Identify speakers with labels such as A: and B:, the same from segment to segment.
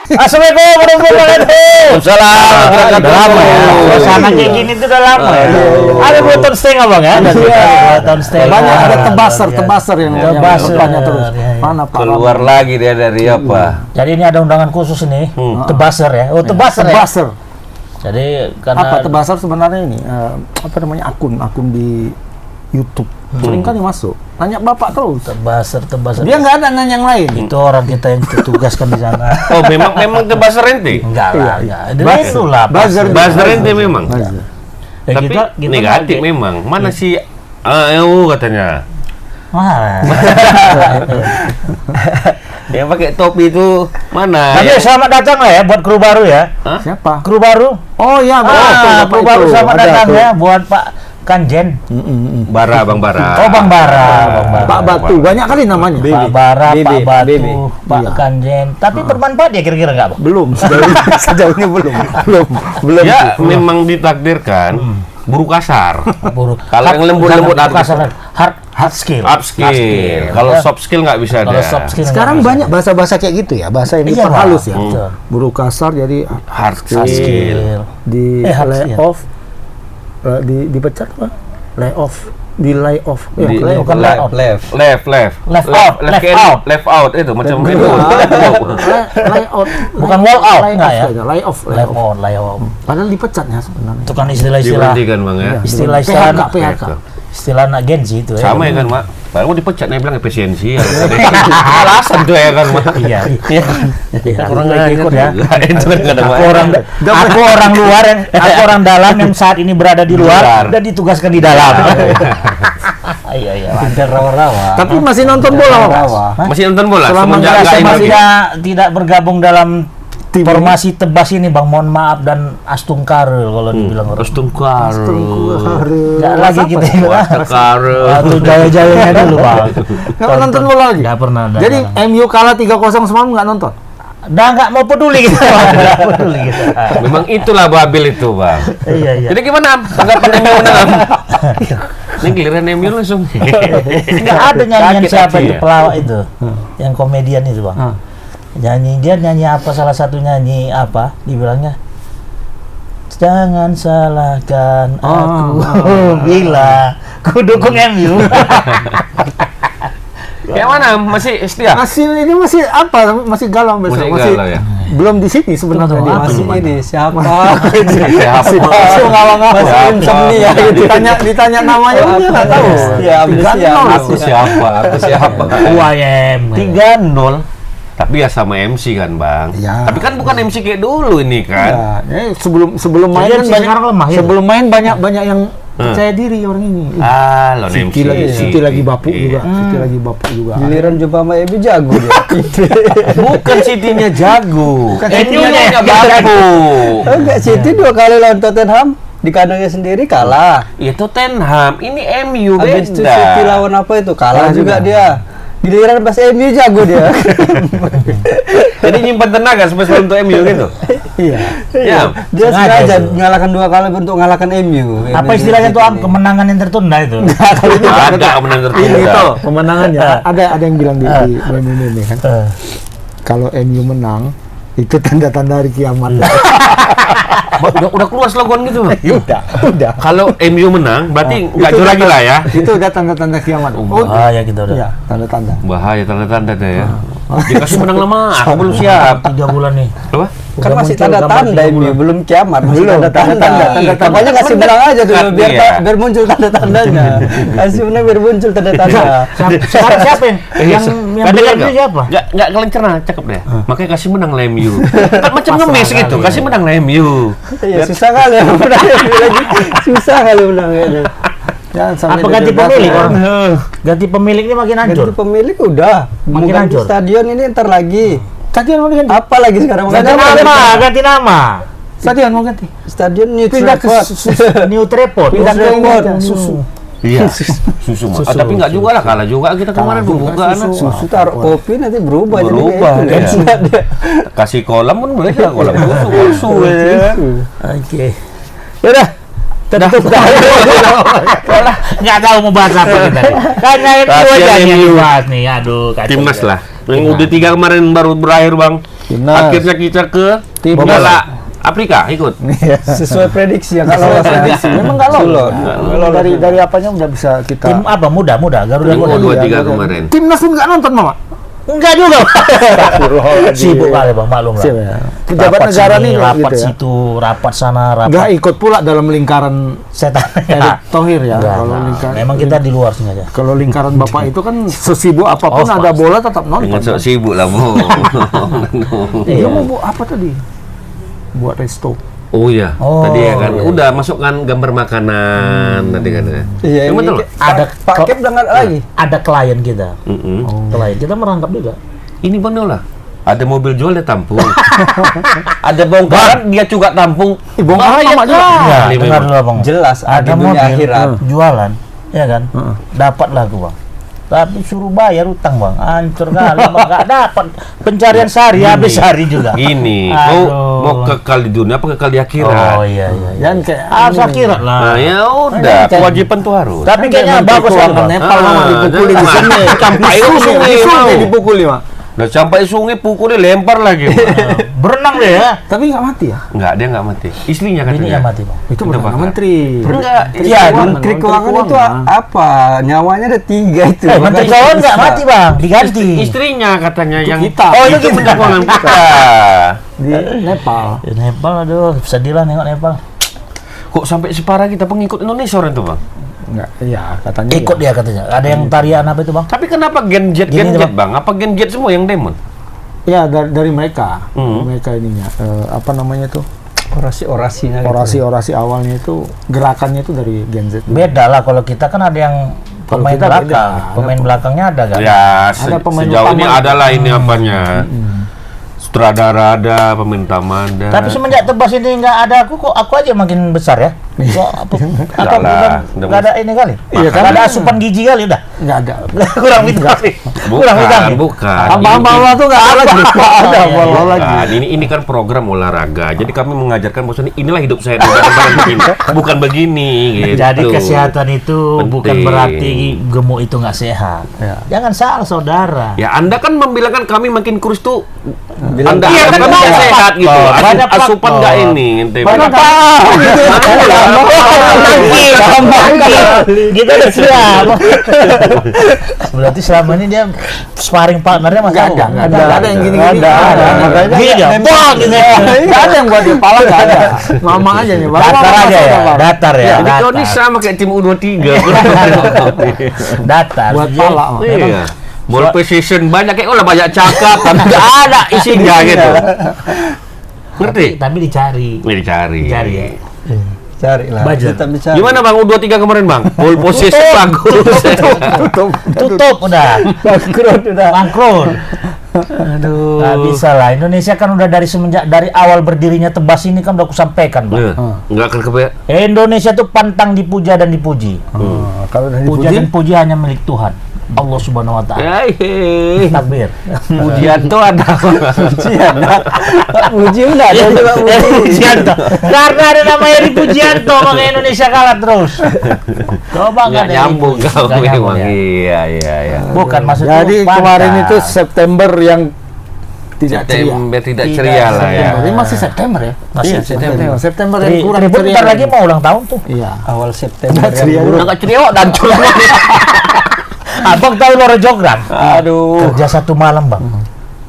A: Assalamualaikum warahmatullahi wabarakatuh.
B: Salam.
A: Lama ya. Suasana kayak gini tuh udah lama ya. Ada 2 tahun setengah bang ya. 2 tahun setengah.
C: Banyak ada tebaser yang banyak terus. Mana Pak?
B: Keluar lagi dia dari apa?
A: Jadi ini ada undangan khusus ini. Tebaser ya. Oh tebaser ya.
C: Tebaser.
A: Jadi karena
C: Apa tebaser sebenarnya ini? Apa namanya akun di YouTube. Sering kali masuk. Nanya Bapak terus.
A: tebaser.
C: Dia nggak ada nanya yang lain.
A: Itu orang kita yang ditugaskan di sana.
B: Oh, memang tebaser ente.
A: Enggak lah,
C: Iya.
A: enggak. Itu lah.
B: Buzzer ente memang.
C: Buzzer.
B: Tapi negatif memang. Mana sih katanya.
A: Wah.
B: Yang pakai topi itu mana?
A: Tapi selamat datang lah ya buat kru baru ya.
B: Hah?
C: Siapa?
A: Kru baru.
C: Oh iya,
A: Kru baru selamat datang ya buat Pak Kanjen.
B: Bara, Bang Bara.
A: Oh Bang Bara.
C: Pak Batu, banyak kali namanya.
A: Pak Bara, Pak Batu, Pak
C: Iya.
A: Kanjen. Tapi bermanfaat ya kira-kira nggak Bang?
C: Belum, sejauh ini belum.
B: Ya, memang ditakdirkan buru kasar.
A: Buruk.
B: Kalau yang lembut-lembut
A: kasar hard skill.
B: Upskill. Kalau soft skill nggak bisa
A: Kalau
B: ada.
A: soft skill
C: Sekarang
A: nggak
C: banyak bahasa-bahasa kayak gitu ya, bahasa yang
A: Iya,
C: diperhalus
A: Bang.
C: ya.
A: Betul.
C: Buru kasar jadi
B: Hard
A: bisa. Hard
B: skill.
A: skill.
C: di
A: hard
C: lay
A: skill.
C: off, dipecat apa? Lay off, di lay off.
B: Di-
A: bukan lay off.
B: left out itu macam itu.
C: Lay out.
A: Bukan wall out, enggak ya?
C: Lay off.
A: Lay off.
C: Padahal dipecatnya sebenarnya.
A: Itu kan istilah-istilah
B: Diberhentikan Bang ya.
A: istilah-istilah
C: PHK.
A: istilah anak Gen Z itu ya.
B: Sama ya kan, Mak? Baru dipecat nih bilang efisiensi. Alasan tuh ya kan, Mak.
A: Iya.
B: Orang
A: lagi ikut ya.
B: Itu kan nggak ada
A: Aku orang luar yang aku orang dalam yang saat ini berada di luar dan ditugaskan di dalam. Iya.
D: Pinter rawa-rawa.
C: Tapi masih nonton bola, Mas?
B: Masih nonton bola
C: Selama
B: semenjak
C: nggak
B: nggak
A: Saya
B: ini.
A: tidak bergabung dalam
C: Tim
A: formasi tebas ini Bang, mohon maaf dan astungkar kalau dibilang orang.
B: Astungkar.
A: Nggak lagi kita
B: Astungkar.
A: waktu jaya-jayanya dulu Bang.
C: Nggak nonton bola lagi?
A: Nggak pernah.
C: Jadi MU kalah 3-0 semalam nggak nonton?
A: Udah nggak mau peduli kita. Nggak peduli kita.
B: Memang itulah Babil itu, Bang.
A: Iya.
B: Jadi gimana tanggapan MU menang? Ini giliran MU langsung.
A: Nggak ada nyanyian
B: Sakit
A: siapa
B: hati
A: itu
B: ya?
A: pelawak itu, yang komedian itu Bang. Nyanyi apa, salah satu nyanyi apa dibilangnya, jangan salahkan aku bila ku dukung MU.
B: Kayak mana? Masih setia?
C: Ini masih apa? Masih galau besok.
B: Masih galau ya?
C: Belum di sini sebenarnya dia.
D: Masih ini siapa?
C: Masih ngawang-ngawang.
D: Masih insomnia gitu.
C: Ditanya namanya dia nggak tahu.
B: Aku siapa?
A: UAM
B: 3-0. Tapi ya sama MC kan, Bang.
C: Ya.
B: Tapi kan bukan MC kayak dulu ini kan.
C: Ya, sebelum main kan
A: sekarang lemah ya?
C: Sebelum main banyak yang percaya diri orang ini.
B: Ah, lo MC.
C: Siti lagi bapuk juga. Siti lagi bapuk juga.
D: Giliran jumpa sama Ebi jago dia.
B: Bukan Sitinya jago.
A: MU-nya
B: babu.
D: Enggak, City 2 kali lawan Tottenham di kandangnya sendiri kalah.
B: Itu Tottenham, ini MU
D: Habis itu
B: beda.
D: City lawan apa itu? Kalah juga dia. Giliran pas MU jago dia.
B: Jadi nyimpan tenaga sebesar untuk MU gitu.
C: Iya.
B: Ya.
D: Dia
A: Sengaja
D: sengaja
A: itu.
D: ngalahkan 2 kali untuk ngalahkan MU.
A: apa istilahnya tuh kemenangan yang tertunda itu.
B: Ada kemenangan
C: Ini
B: tertunda.
C: tuh kemenangannya. Ada yang bilang di ini kan. Kalau MU menang itu tanda-tanda hari kiamat.
B: Udah keluar slogan gitu.
C: Udah.
B: Kalau MU menang berarti nggak
C: Itu
B: jauh lagi lah ya.
C: Itu udah tanda-tanda kiamat.
A: Ya kita udah.
C: Iya, tanda-tanda.
B: Bahaya tanda-tanda deh ya. Dikasih menang lama, aku belum siap.
A: 3 bulan nih.
B: Apa?
D: Kan
A: Udah
D: masih
A: muncul gambar
D: tanda-tanda
A: 3
D: MU,
A: bulan.
D: belum kiamat, masih
C: Belum,
D: tanda-tanda.
C: tanda-tanda.
D: Makanya kasih bilang aja dulu
B: Mendekat
D: biar
B: dia.
D: biar muncul tanda-tandanya. Kasih benar biar muncul tanda-tanda.
A: Sekarang siapa yang beli MU siapa?
B: Nggak kelencerna, cakep deh. Makanya kasih menang lah MU. Kan macam ngemis gitu, kasih menang lah MU.
D: Iya, susah kali ya menang MU lagi. Susah kali menang kayaknya.
C: Jangan sampai
A: Apa ganti
C: didebak.
A: pemilik? Ganti pemilik ini makin hancur.
D: Ganti pemilik udah.
A: Makin
D: Mau ganti
A: hancur.
D: stadion ini ntar lagi.
C: Stadion mau ganti.
D: Apa lagi sekarang? Mau
A: Ganti
D: ganti
A: nama, ganti nama.
C: Stadion mau ganti.
D: Stadion New
C: Pindah ke
D: Trafford.
A: New Tripod.
C: Pindah ke ini
D: Trafford.
C: aja, susu.
B: Iya. Susu mah. Tapi nggak juga lah, kalah juga kita kemarin bukan.
D: Susu taruh kopi nanti berubah
B: Berubah,
D: jadi kayak itu.
B: iya.
D: Kan dia.
B: Kasih kolam pun boleh lah, kolam susu ya.
A: Oke. Yaudah. Tutup dah. Nggak tahu mau bahas apa kita. Kayaknya MU aja
B: Rahasia
A: yang
B: MU.
A: dibahas nih. Aduh, kacau.
B: Timnas
A: ya.
B: lah. Yang udah 3 kemarin baru berakhir bang.
C: Timnas.
B: Akhirnya kita ke
C: Timnas.
B: Bola Afrika ikut.
D: Sesuai prediksi ya kalau prediksi.
C: Memang nggak lolos.
D: Nggak
C: Dari apanya udah bisa kita.
A: Tim apa? Muda Garuda
B: Tim
A: Muda.
B: U23 kemarin.
C: Timnas pun nggak nonton mama.
A: Enggak juga. Sibuk kali bang, maklum lah.
C: Sibuk ya. Pejabat
A: Rapat
C: negara
A: sini,
C: nih
A: rapat
C: gitu ya.
A: situ, rapat sana,
C: Nggak
A: rapat
C: ikut pula dalam lingkaran
A: setan.
C: Erick Thohir ya.
A: Enggak,
C: Kalau
A: enggak.
C: lingkaran.
A: Memang kita di luar sengaja.
C: Kalau lingkaran bapak itu kan sesibuk apapun
A: Oh,
C: ada
A: pasti.
C: bola tetap nonton.
B: Dengan sok sibuk lah bu.
C: Dia mau buat apa tadi? Buat resto.
B: Oh iya,
A: Oh,
B: tadi ya kan.
A: iya.
B: Udah masukkan gambar makanan tadi katanya.
D: Iya,
B: Yang
D: ini
B: betul.
A: Ada
D: Pak Kep udah nggak lagi.
A: Ada klien kita.
B: Mm-mm.
A: Klien kita merangkap juga.
B: Ini bener lah. Ada mobil jual dia tampung. Ada bongkaran dia juga tampung.
C: Bongkaran
B: Bahaya
C: sama juga.
B: kali
A: Ya, dengar
B: memang.
A: dulu bang.
D: Jelas ada
A: Ada
D: dunia
A: mobil
D: akhirat.
A: jualan, ya kan? Dapat lah aku bang. Tapi suruh bayar utang bang, hancur kali bang. Nggak dapat pencarian sehari habis sehari juga.
B: Ini
A: Aduh.
B: mau kekal di dunia apa kekal di akhirat?
A: Oh iya.
C: Jangan kayak
A: Harus
C: ini.
A: akhirat lah.
B: Nah ya udah,
C: Kan-
B: kewajiban tuh harus.
A: Tapi kayaknya
C: Menteri
A: bagus kan
C: Keuangan
A: bang.
C: Nepal mama dipukuli di
B: jangan.
C: sini.
B: Sampai
C: Di
B: sungai,
C: sungai
B: mau.
C: dipukuli mah.
B: Udah sampai sungai pukulnya lempar lagi.
A: Berenang deh ya.
C: Tapi nggak mati ya?
B: Enggak, dia enggak mati. Istrinya
A: Ini
B: katanya.
A: yang mati bang.
C: Itu
B: Udah
C: perdana
B: bakar.
C: menteri.
B: Enggak,
D: Iya, Menteri Keuangan itu apa? Nyawanya ada 3 itu.
A: Menteri Keuangan nggak mati bang, diganti.
B: Istrinya katanya yang
C: kita.
A: Oh, itu kita.
B: Menteri Keuangan kita.
C: Di Nepal.
A: Ya, Nepal aduh sedih lah nengok Nepal.
B: Kok sampai separah kita pengikut Indonesia orang itu, Bang?
C: Enggak, iya katanya.
A: Ikut
C: iya.
A: dia katanya. Ada yang tarian apa itu bang?
B: Tapi kenapa Gen Z,
A: Gini,
B: Bang? Apa Gen Z semua yang demon?
C: Ya dari mereka,
B: Hmm.
C: mereka ininya apa namanya tuh
D: Orasi-orasinya gitu.
C: orasi-orasi awalnya itu gerakannya itu dari Gen Z.
A: Beda lah kalau kita kan ada yang
C: Kalau
A: pemain
C: kita
A: belakang.
C: beda.
A: Pemain belakangnya ada kan?
B: Ya,
C: Ada pemain
B: sejauh ini
C: utama.
B: adalah ini apanya. Sutradara ada, pemain utama ada.
A: Tapi semenjak tebas ini nggak ada aku aja makin besar ya. Kok apa
B: Enggak lah,
A: bukan
B: udah
A: nggak ada ini kali?
C: Iya,
A: Nggak ada asupan gizi kali udah.
C: Nggak ada.
A: Kurang vitamin. Kurang vitamin.
B: Bukan.
C: Abang-abang tuh nggak ada lagi. Nggak ada bola lagi.
B: Bukan. Ini kan program olahraga. Jadi kami mengajarkan bahwa inilah hidup saya bukan begini. Bukan begini gitu.
A: Jadi kesehatan itu bukan
B: Penting.
A: berarti gemuk itu nggak sehat.
C: Ya.
A: Jangan salah saudara.
B: Ya Anda kan membilangkan kami makin kurus tuh
D: Bilang
B: Anda
A: iya,
B: kan
A: kan
B: nggak
A: banyak
B: sehat gitu.
A: faktor, banyak
B: Asupan
A: faktor.
B: nggak ini. ente
A: Banyak
B: bilang.
A: Kita udah siap. Berarti selama ini dia sparring partnernya masih
C: Nggak ada, nggak ada yang gini-gini.
A: Nggak ada.
C: Makanya
A: Gini dia, bang gitu.
C: nggak ada yang buat di kepala nggak ada. Mama aja nih. Bang.
A: Datar
C: Mama
A: aja ya,
C: Bang.
A: datar ya.
B: Jadi kau ini
A: datar.
B: sama kayak tim U23.
A: Datar.
C: Buat pala. Bang.
B: Iya. Ball position banyak kayak banyak cakap tapi nggak ada isinya gitu. Ngerti?
A: Tapi dicari.
B: Ini dicari.
A: Dicari ya.
D: cari lah.
A: Budget.
D: Tetap dicari.
B: Gimana Bang U23 kemarin Bang? Ball position bagus.
A: Tutup udah.
D: Bangkrut udah.
A: Bangkrut. Aduh. Nggak bisa lah. Indonesia kan udah dari awal berdirinya Tebas ini kan udah aku sampaikan, Bang.
B: Iya. Nggak akan kebayang.
A: Indonesia tuh pantang dipuja dan dipuji.
C: Kalau udah
A: Puja
C: dipuji,
A: dan puji hanya milik Tuhan. Allah Subhanahu wa taala.
B: Hei.
A: Takbir.
B: Pujianto ada.
D: Puji udah ada juga
A: Pujianto. Karena ada namanya di Pujianto makanya Indonesia kalah terus. Coba
B: Nggak
A: nggak
B: nyambung kau
A: Nggak nyambung,
B: memang.
A: ya.
B: Iya.
A: Bukan maksudnya.
C: jadi kemarin itu September yang tidak ceria.
B: September tidak
A: Tidak
B: ceria lah ya.
C: Ini masih September ya?
A: Masih
C: Iya,
A: September.
C: September yang kurang
A: Tribun
C: ceria.
A: bentar lagi mau ulang tahun tuh.
C: Iya.
D: awal September
C: Nggak ceria
D: yang
C: dulu.
D: buruk.
B: Nggak ceria kok dan
A: Abang tahu Loro Jogran?
B: Aduh.
A: Kerja satu malam, Bang.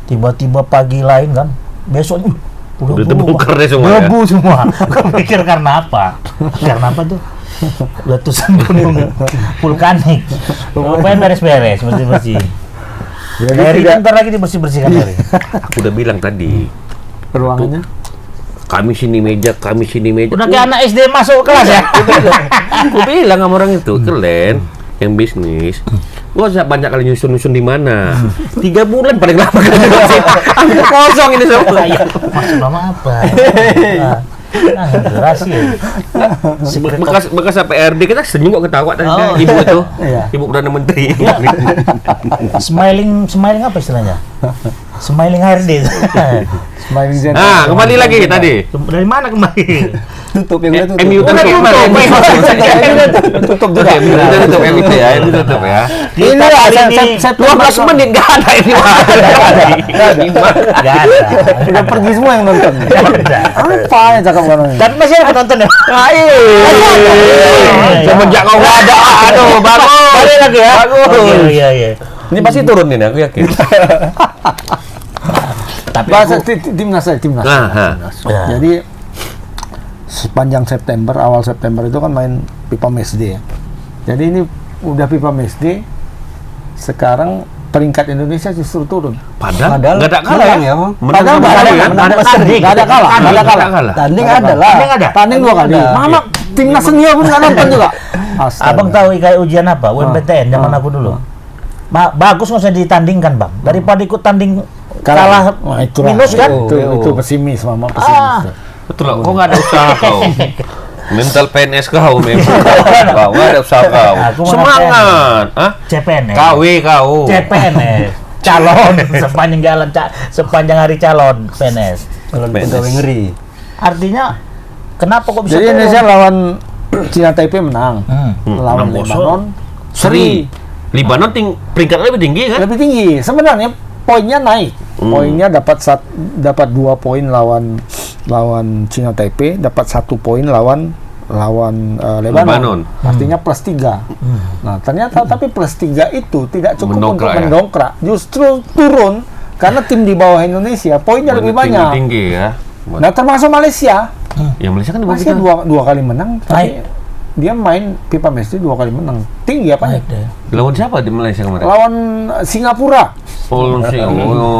A: Tiba-tiba pagi lain kan, besoknya
B: Udah terbongkar deh semua ya?
A: Debu semua. Gue pikir karena apa? Karena apa tuh? Letusan gunung vulkanik. Pokoknya beres-beres, bersih-bersih.
C: Jadi
A: Hari
C: tidak
A: bentar lagi dibersih-bersihkan hari.
B: Aku udah bilang tadi.
C: ruangannya.
B: Kami sini meja.
A: Udah kayak anak SD masuk kelas ya?
B: Aku bilang sama orang itu, kalian yang bisnis, gua usah banyak kali nyusun di mana. 3 bulan paling lama kan. Kosong ini semua.
A: Maksud mama apa? Rahasia.
B: Bekas PRD kita senyum kok ketawa tadi.
A: Oh.
B: Ibu itu,
C: Iya.
B: Ibu Perdana Menteri.
A: Smiling apa istilahnya? Smiling HRD.
C: Smiling Zen.
B: Nah, kembali lagi tadi.
A: Dari mana kembali?
D: Tutup yang udah tutup.
B: MU tutup.
D: Tutup juga.
B: Udah tutup MU ya, itu tutup ya.
C: Ini lah, saya
B: 12 menit nggak ada ini.
A: Nggak ada.
C: udah pergi semua yang nonton. Apa yang cakap orang ini?
A: Tapi masih ada penonton ya?
B: Semenjak kau nggak ada, aduh bagus.
A: Balik lagi ya?
B: Bagus.
A: Iya.
B: Ini pasti turun ini, aku yakin.
A: Tapi
C: Bahasa timnas saya, timnas.
B: Nah,
C: Jadi sepanjang September, awal September itu kan main Pipa Matchday ya. Jadi ini udah Pipa Matchday, sekarang peringkat Indonesia justru turun.
B: padahal
D: Padahal
B: nggak ada kalah
D: menang
B: ya.
D: ya, Bang.
C: Padahal nggak ada
B: kan?
C: nggak ada kalah, nggak ada kalah.
D: Tanding ada lah.
A: Tanding ada.
C: Tanding 2 kali. Mama timnas senior pun nggak nonton juga. Astaga.
A: Abang tahu kayak ujian apa? UMPTN zaman aku dulu. Bagus nggak usah ditandingkan bang. Daripada ikut tanding kalah
C: Wah, itulah.
A: minus kan?
C: Itu pesimis, Mama pesimis.
B: Betul lah, kok nggak ada usaha kau? Mental PNS kau memang. Kau nggak ada usaha kau.
A: Aku mana
B: Semangat, ah?
A: CPNS.
B: KW kau.
A: CPNS. Calon sepanjang jalan sepanjang hari calon PNS.
D: Kalau
B: PNS.
D: pegawai ngeri.
A: Artinya kenapa kok bisa
C: Jadi
A: turun?
C: Indonesia lawan Cina Taipei menang. Lawan
B: 6-0.
C: Lebanon seri.
B: Libanon peringkatnya lebih tinggi kan?
C: Lebih tinggi. Sebenarnya poinnya naik. Poinnya dapat 2 poin lawan Cina Taipei, dapat 1 poin lawan Lebanon. Artinya plus 3. Nah, ternyata tapi plus 3 itu tidak cukup
B: Mendongkrak
C: untuk
B: ya?
C: mendongkrak. Justru turun karena tim di bawah Indonesia poinnya lebih banyak.
B: Tinggi ya.
C: Nah, termasuk Malaysia.
B: Ya Malaysia kan di bawah
C: Malaysia
B: kita.
C: dua kali menang, tapi dia main Pipa Matchday 2 kali menang. Tinggi apa ya?
A: Naik deh.
B: Lawan siapa di Malaysia kemarin?
C: Lawan Singapura.
B: Oh,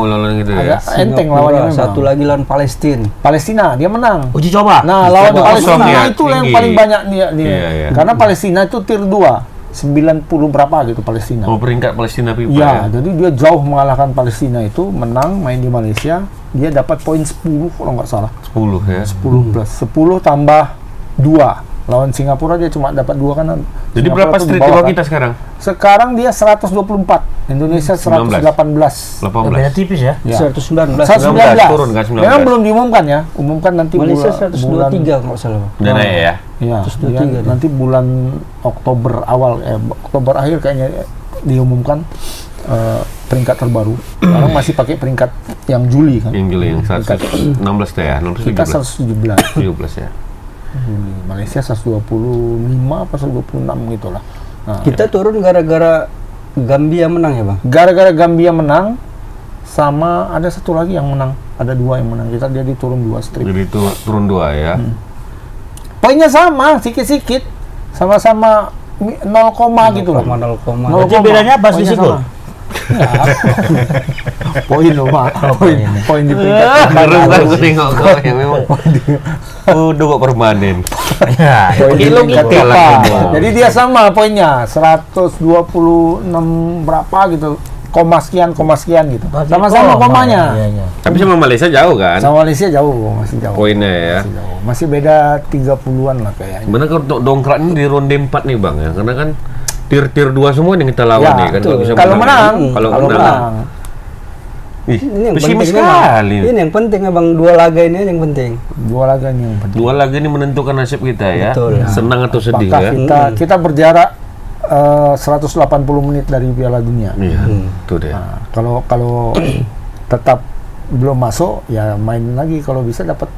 B: lawan gitu ya.
C: Agak enteng lawannya memang.
D: Satu lagi lawan Palestina.
C: Palestina dia menang.
A: Uji coba.
C: Nah, lawan
B: Kosong
C: Palestina
B: ya,
C: itu yang
B: tinggi.
C: paling banyak dia.
B: Iya, iya.
C: Karena Palestina itu tier 2, 90 berapa gitu Palestina.
B: Oh, peringkat Palestina FIFA
C: Ya,
B: ya.
C: jadi dia jauh mengalahkan Palestina itu, menang main di Malaysia, dia dapat poin 10 kalau nggak salah.
B: 10 ya.
C: 10 plus 10 tambah 2. Lawan Singapura dia cuma dapat 2 kan.
B: Jadi
C: Singapura
B: berapa
C: tuh
B: street
C: di
B: di
C: bawah
B: bawah
C: kan.
B: kita sekarang?
C: Sekarang dia 124, Indonesia 118.
B: 18.
A: Beda tipis ya.
C: Ya.
D: 119.
C: 119.
B: turun kan 19.
C: Memang belum diumumkan ya. Umumkan nanti
D: Malaysia
C: bulan
D: 123 kalau nggak salah. Bang.
B: Udah naik ya.
C: ya,
D: 123
C: dia
D: dia.
C: nanti bulan Oktober awal Oktober akhir kayaknya diumumkan peringkat terbaru. Sekarang masih pakai peringkat yang Juli kan.
B: Yang Juli yang 116 tuh ya. 16
C: Kita
B: 17.
C: 117.
B: 17 ya.
C: Malaysia 125 apa 126 gitulah. Nah,
D: Kita turun gara-gara Gambia menang ya, Bang?
C: gara-gara Gambia menang sama ada satu lagi yang menang. Ada 2 yang menang. Kita jadi turun 2 strip.
B: Jadi itu turun 2 ya.
C: Poinnya sama, sikit-sikit. Sama-sama 0, gitu lah.
D: 0,0.
A: Berarti bedanya apa
C: Poinnya
A: sih gol?
C: sama. Poin loh, Mak. Poin di peringkat.
B: Baru aku tengok kau yang memang. Udah kok permanen.
A: Ya.
C: Poin di
B: Kilo
C: peringkat
B: kita
C: FIFA.
B: lah.
C: Jadi dia sama poinnya 126 berapa gitu. Koma sekian gitu. Sama-sama komanya.
A: Iya.
B: Tapi sama Malaysia jauh kan?
C: Sama Malaysia jauh, masih jauh.
B: Poinnya ya.
C: Masih jauh. Masih beda 30-an lah kayaknya.
B: Sebenarnya kalau untuk dongkrak ini di ronde 4 nih Bang ya. Karena kan tier 2 semua yang kita lawan
C: Ya,
B: nih kan.
C: betul.
B: Bisa
C: Kalau
B: menang.
C: menang,
B: Kalau
C: kalau
B: menang.
C: menang.
B: Ih,
D: Ini yang
B: pesimis
D: penting memang.
B: sekali.
D: Ini yang penting ya, Bang. 2 laga ini yang penting.
C: 2 laga ini yang penting.
B: 2 lagi ini menentukan nasib kita ya.
D: Betul.
B: Senang atau sedih
C: Apakah
B: ya.
C: kita berjarak 180 menit dari Piala Dunia.
B: Iya, itu deh.
C: Nah, kalau tetap belum masuk, ya main lagi kalau bisa dapat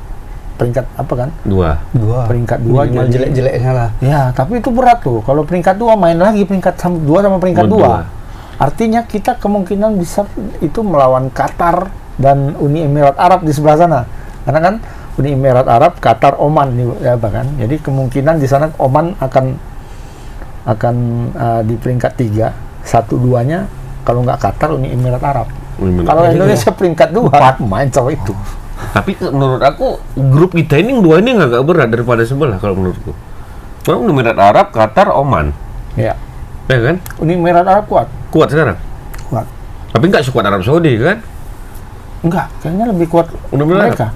C: peringkat apa kan?
B: 2.
D: 2.
C: Peringkat 2
D: Minimal
C: jadi
D: jelek-jeleknya lah.
C: ya, tapi itu berat tuh. Kalau peringkat 2 main lagi peringkat 2 sama peringkat 2. Artinya kita kemungkinan bisa itu melawan Qatar dan Uni Emirat Arab di sebelah sana. Karena kan Uni Emirat Arab, Qatar, Oman ya kan. Jadi kemungkinan di sana Oman akan di peringkat 3, 1-2-nya kalau nggak Qatar, Uni Emirat Arab. Kalau Indonesia peringkat 2 main sama itu.
B: Tapi menurut aku grup kita ini yang 2 ini agak berat daripada sebelah kalau menurutku. Kalau Uni Emirat Arab, Qatar, Oman,
C: Ya,
B: ya kan?
C: Uni Emirat Arab kuat.
B: Kuat sekarang.
C: Kuat.
B: Tapi nggak sekuat Arab Saudi kan?
C: Enggak, kayaknya lebih kuat
B: Uni Emirat
C: mereka.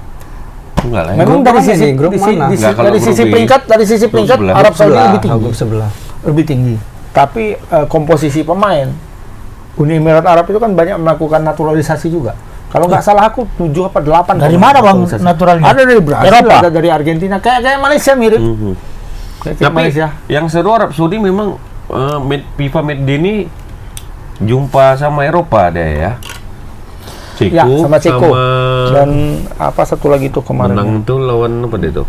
B: Enggak lah.
C: Memang
D: Grup
C: dari
D: mana
C: sisi
D: nih? Grup mana?
B: Enggak, kalau
C: dari
B: grup
C: sisi
B: B.
C: peringkat
B: sebelah.
C: Arab Saudi lebih tinggi.
D: Grup sebelah.
C: Lebih tinggi. Tapi komposisi pemain Uni Emirat Arab itu kan banyak melakukan naturalisasi juga. Kalau nggak salah aku 7 apa 8.
A: Dari mana Bang naturalnya?
C: Ada dari Brasil,
A: Eropa?
C: ada dari Argentina, kayak Malaysia mirip. Kayak
B: Tapi
C: Malaysia.
B: yang seru Arab Saudi memang FIFA Matchday ini jumpa sama Eropa deh ya. Ceko,
C: Ya, sama Ceko.
B: sama
C: Dan apa satu lagi tuh kemarin?
B: menang tuh lawan apa deh tuh?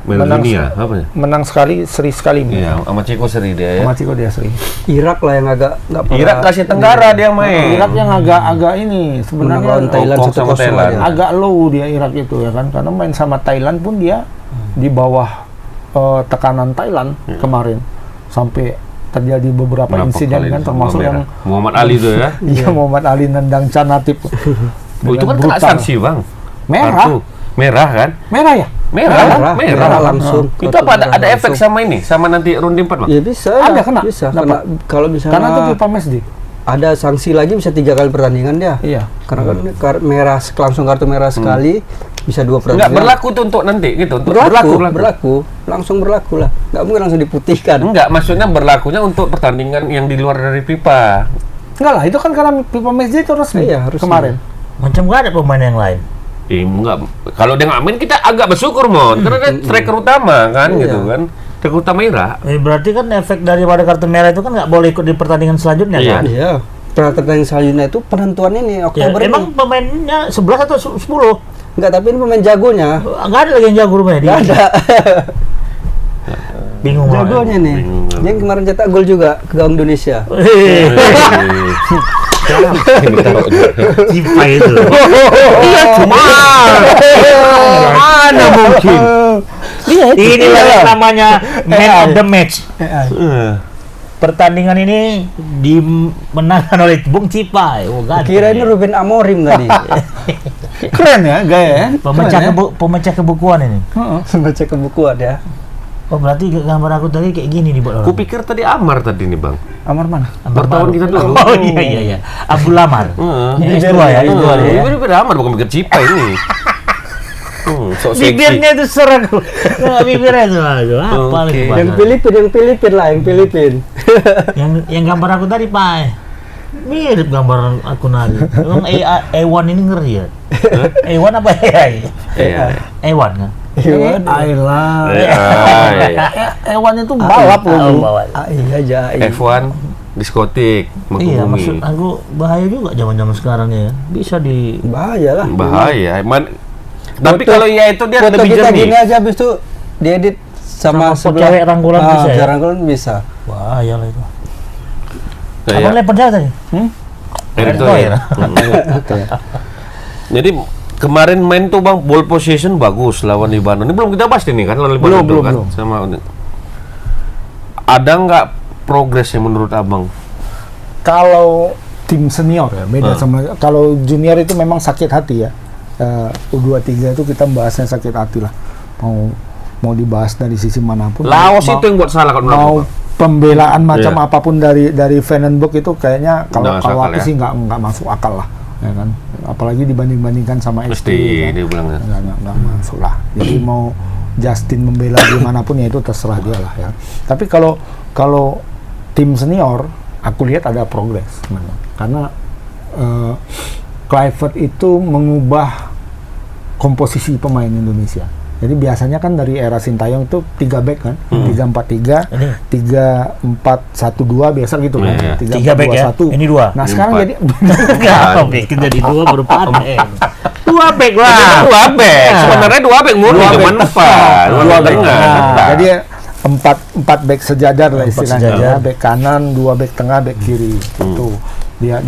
C: Menang
B: Dunia, apa ya?
C: menang sekali, seri sekali.
B: Iya, sama Ceko seri dia ya.
C: Sama Ceko dia seri.
D: Irak lah yang agak nggak pernah.
B: Irak Asia Tenggara dia main.
C: Irak yang agak ini
D: menang
C: sebenarnya
D: lawan Thailand
B: Hongkong sama
D: 1-0
B: Thailand.
D: aja.
C: agak low dia Irak itu ya kan, karena main sama Thailand pun dia di bawah tekanan Thailand kemarin sampai terjadi beberapa
B: Berapa
C: insiden
B: kali
C: kan,
B: di
C: termasuk
B: Sabah
C: yang
B: Merah? Muhammad Ali tuh ya.
C: Iya, Muhammad Ali nendang Canatip.
B: Oh, itu kan kena sanksi, Bang.
C: Merah.
B: Kartu. Merah kan?
C: Merah ya?
B: Merah
D: langsung.
B: Itu apa ada efek sama ini? Sama nanti ronde 4, Bang?
D: Ya bisa.
C: Ada
D: ya.
C: kena?
D: Bisa.
C: Dapat.
D: Kena, kalau misalnya
C: Karena itu FIFA Matchday.
D: ada sanksi lagi bisa 3 kali pertandingan dia.
C: Iya.
D: Karena kan merah langsung kartu merah sekali bisa 2
B: Enggak
D: pertandingan.
B: berlaku tuh untuk nanti gitu. Untuk
D: berlaku. Langsung berlaku lah. Nggak mungkin langsung diputihkan.
B: Enggak, maksudnya berlakunya untuk pertandingan yang di luar dari FIFA.
C: Enggak lah, itu kan karena FIFA Matchday itu resmi
D: Iya, resmi.
C: kemarin.
A: Macam nggak ada pemain yang lain.
B: Enggak. Kalau dia nggak main kita agak bersyukur, Mon. Karena dia striker utama kan
D: Iya.
B: gitu kan. Striker utama Irak.
A: Berarti kan efek daripada kartu merah itu kan nggak boleh ikut di pertandingan selanjutnya
B: Iya.
A: kan?
D: Iya. Pertandingan selanjutnya itu penentuan ini
A: Ya,
D: Oktober ini.
A: emang pemainnya 11 atau 10?
D: Enggak, tapi ini pemain jagonya.
A: Nggak ada lagi yang jago rupanya.
D: Enggak ada.
A: Bingung banget.
D: Jagonya nih.
B: Bingung.
D: Dia yang kemarin cetak gol juga ke gawang Indonesia.
A: Cipai itu.
B: Iya, cuma mana mungkin?
A: Inilah yang namanya man of the match. Pertandingan ini dimenangkan oleh Bung Cipai. Oh, ganteng.
D: Kira ini Ruben Amorim tadi.
C: Keren ya, gaya ya.
A: Pemecah kebukuan ini.
D: Baca kebukuan ya.
A: Oh, berarti gambar aku tadi kayak gini dibuat orang.
B: Kupikir tadi Amar tadi nih, Bang.
C: Amar mana?
B: Wartawan kita dulu.
A: Oh iya. Abu Lamar. Ini S2 ya, S2 ya.
B: Ini beda Amar bukan pikir Cipa ini. Sok seksi.
A: Bibirnya itu serang. Bibirnya itu apa
B: Oke.
A: lagi?
D: Yang Filipin lah, yang Filipin.
A: Yang gambar aku tadi, Pak. Mirip gambar aku nari. Emang A1 ini ngeri ya? A1 apa AI? A1 kan?
C: Ayla. Ewan itu
A: Oh,
C: balap loh.
A: bawa.
D: Iya aja.
B: F1 diskotik
A: Iya,
B: Mangkubumi.
A: maksud aku bahaya juga zaman-zaman sekarang ya. Bisa di
D: Bahaya lah.
B: Bahaya. Tapi kalau ya itu dia
D: Foto
B: lebih
D: kita
B: jernih.
D: gini aja habis itu diedit sama sebelah
A: cewek rangkulan bisa ya?
D: Rangkulan bisa.
A: bahaya lah itu.
B: Kayak
A: Abang lihat penjara tadi?
B: Erick
A: Erick
B: Thohir.
A: Thohir.
B: Jadi kemarin main tuh Bang ball possession bagus lawan Libanon. Ini belum kita bahas ini kan lawan Libanon tuh kan sama ada nggak progresnya menurut Abang?
C: Kalau tim senior ya beda sama kalau junior itu memang sakit hati ya. U23 itu kita bahasnya sakit hati lah. Mau dibahas dari sisi manapun.
B: Laos itu yang buat salah kalau menurut
C: mau
B: Abang.
C: pembelaan macam
B: Iya.
C: apapun dari Vandenberg itu kayaknya
B: Nggak
C: kalau
B: masuk
C: aku
B: akal
C: sih nggak masuk akal lah, ya kan. Apalagi dibandingkan sama
B: Mesti
C: ST.
B: dia bilangnya.
C: Nggak masuk lah. Jadi mau Justin membela dimanapun ya itu terserah dia lah ya. Tapi kalau tim senior, aku lihat ada progres memang. Karena Kluivert itu mengubah komposisi pemain Indonesia. Jadi biasanya kan dari era Sintayong itu 3 back kan, 3-4-3,
A: Ini
C: 3-4-1-2 biasa gitu kan,
B: Iya.
A: 3 back ya?
C: 3-4-2-1.
A: Ini 2.
C: Nah sekarang
B: Empat.
C: jadi
A: Enggak, back jadi 2 baru pakai. 2 back lah.
B: Dua back. Sebenarnya dua back murni cuman depan. Dua back
C: Nah,
B: tengah.
C: jadi empat back sejajar lah
A: Empat
C: istilahnya.
A: sejajar.
C: Back kanan, 2 back tengah, back kiri. Itu dia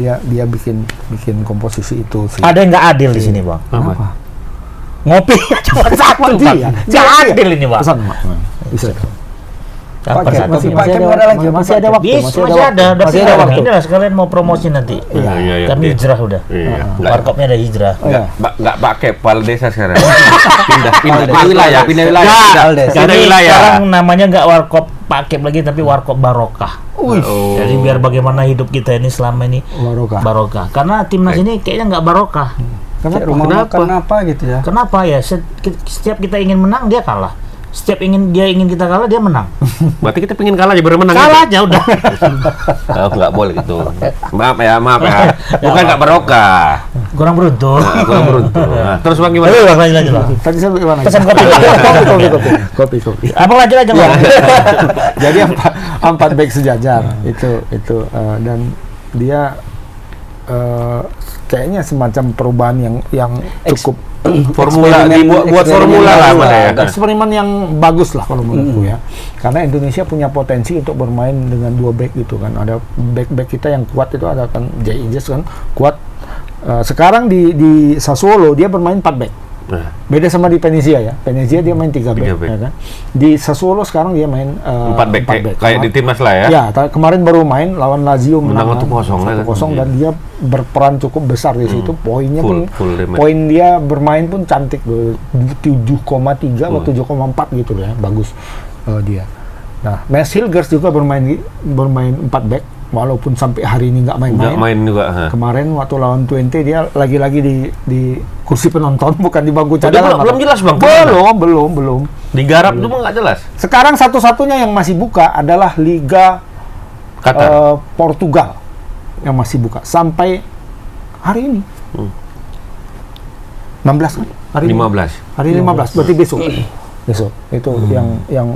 C: bikin komposisi itu sih.
A: Ada yang nggak adil di sini, Bang.
B: Apa?
A: Ngopi cuma satu, Bang.
C: Iya.
A: Nggak adil ini, Bang.
C: Pesan, Mak. Bisa.
A: Kapan satu?
C: Masih
D: Pakai
C: ada
D: ada lagi,
C: waktu. Masih ada waktu.
A: Masih ada.
C: Masih ada waktu.
A: Ini lah sekalian mau promosi nanti.
B: Iya.
A: Kami hijrah udah.
B: Iya.
A: Warkopnya ada hijrah.
B: Nggak pakai kepala desa sekarang. Pindah wilayah. Pindah
A: Kami
B: wilayah.
A: sekarang namanya nggak warkop pakai lagi tapi warkop barokah.
B: Oh.
A: Jadi biar bagaimana hidup kita ini selama ini barokah. Karena timnas ini kayaknya nggak barokah.
D: Kayak rumah makan apa gitu ya.
A: Kenapa ya? Setiap kita ingin menang dia kalah. Setiap dia ingin kita kalah, dia menang.
B: Berarti kita pengen kalah aja baru menang.
A: Kalah aja udah.
B: Oh, nggak boleh gitu. Maaf ya. Bukan nggak barokah.
A: Kurang beruntung.
B: Kurang beruntung. Nah, terus Bang gimana?
A: Ayo, Bang, lanjut.
C: Tadi saya gimana?
A: Pesan kopi.
C: Kopi.
A: Apa lanjut aja, Bang?
C: Jadi empat back sejajar itu dan dia kayaknya semacam perubahan yang cukup
B: Formula buat formula lah mana ya.
C: eksperimen yang bagus lah kalau menurutku ya, karena Indonesia punya potensi untuk bermain dengan 2 back gitu kan. Ada back kita yang kuat itu ada kan Jay Ijes kan kuat. Sekarang di Sassuolo dia bermain 4 back. Beda sama di Venezia ya. Venezia dia main 3 back, ya kan. Di Sassuolo sekarang dia main
B: 4 back. Kayak di timnas lah ya.
C: Ya, kemarin baru main lawan Lazio menang
B: 1-0
C: dan dia berperan cukup besar di situ. Poinnya
B: full
C: poin dia bermain pun cantik loh. 7,3 atau 7,4 gitu ya. Bagus dia. Nah, Mads Hilgers juga bermain 4 back. Walaupun sampai hari ini nggak main
B: juga.
C: Kemarin waktu lawan Twente dia lagi-lagi di kursi penonton, bukan di bangku cadangan.
B: Belum jelas Bang.
C: Belum.
B: Digarap itu nggak jelas.
C: Sekarang satu-satunya yang masih buka adalah Liga
B: Qatar.
C: Portugal yang masih buka sampai hari ini. 16 kan? Hari
B: 15.
C: Hari 15 berarti besok. Itu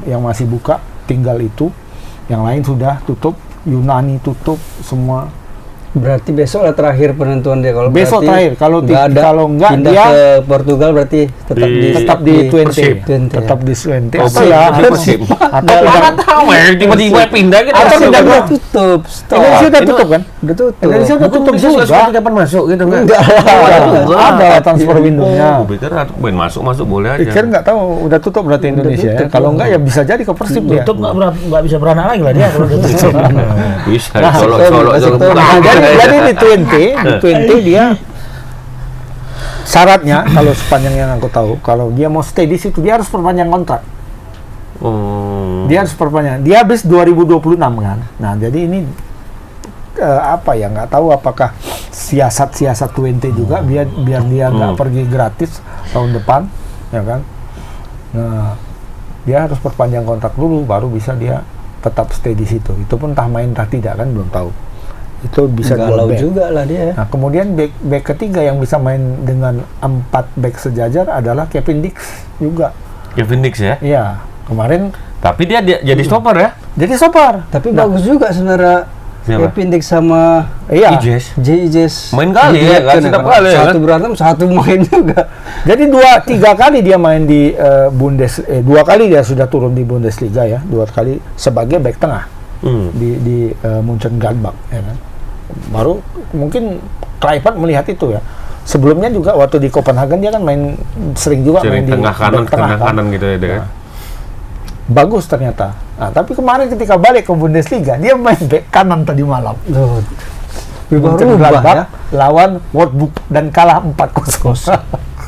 C: yang masih buka, tinggal itu. Yang lain sudah tutup. Yunani tutup semua.
D: Berarti besok lah terakhir penentuan dia. Kalau
C: Besok terakhir. Kalau enggak
D: pindah
C: dia
D: ke Portugal berarti tetap di
C: Twente.
D: Twente.
C: Tetap di Twente.
B: Oh,
C: Atau ya
B: atau nggak tahu ya tiba-tiba pindah gitu.
C: Atau pindah
D: Udah tutup.
C: Indonesia udah tutup kan?
D: Udah tutup.
C: Indonesia udah tutup juga.
B: Kapan masuk gitu kan?
D: Enggak.
C: Ada transfer window-nya.
B: Pikir main masuk boleh aja.
C: Pikir nggak tahu udah tutup berarti Indonesia ya. Kalau enggak ya bisa jadi ke Persib dia.
A: Tutup nggak bisa beranak lagi lah dia kalau udah tutup.
B: Bisa.
C: Jadi di Twente dia syaratnya kalau sepanjang yang aku tahu, kalau dia mau stay di situ dia harus perpanjang kontrak. Dia harus perpanjang. Dia habis 2026 kan. Nah, jadi ini apa ya, nggak tahu apakah siasat Twente juga biar dia nggak pergi gratis tahun depan, ya kan? Nah, dia harus perpanjang kontrak dulu baru bisa dia tetap stay di situ. Itu pun entah main entah tidak kan belum tahu. Itu bisa
D: galau
C: back
D: juga lah dia.
C: Nah, kemudian back ketiga yang bisa main dengan 4 back sejajar adalah Kevin Dix juga.
B: Kevin Dix ya?
C: Iya, kemarin.
B: Tapi dia jadi stopper ya?
C: Jadi stopper.
D: Tapi bagus juga sebenarnya. Kevin Dix sama Ijes.
B: Main kali ya kan? Setiap kali ya kan?
D: Satu berantem, satu main juga.
C: Jadi 2-3 kali dia main di 2 kali dia sudah turun di Bundesliga ya. 2 kali sebagai back tengah di Mönchengladbach ya kan. Baru mungkin Kluivert melihat itu ya. Sebelumnya juga waktu di Copenhagen dia kan sering juga main di
B: tengah kanan gitu ya dia.
C: Nah, bagus ternyata. Nah, tapi kemarin ketika balik ke Bundesliga dia main back kanan tadi malam.
D: Berubah ya.
C: Lawan Wolfsburg dan kalah 4-0.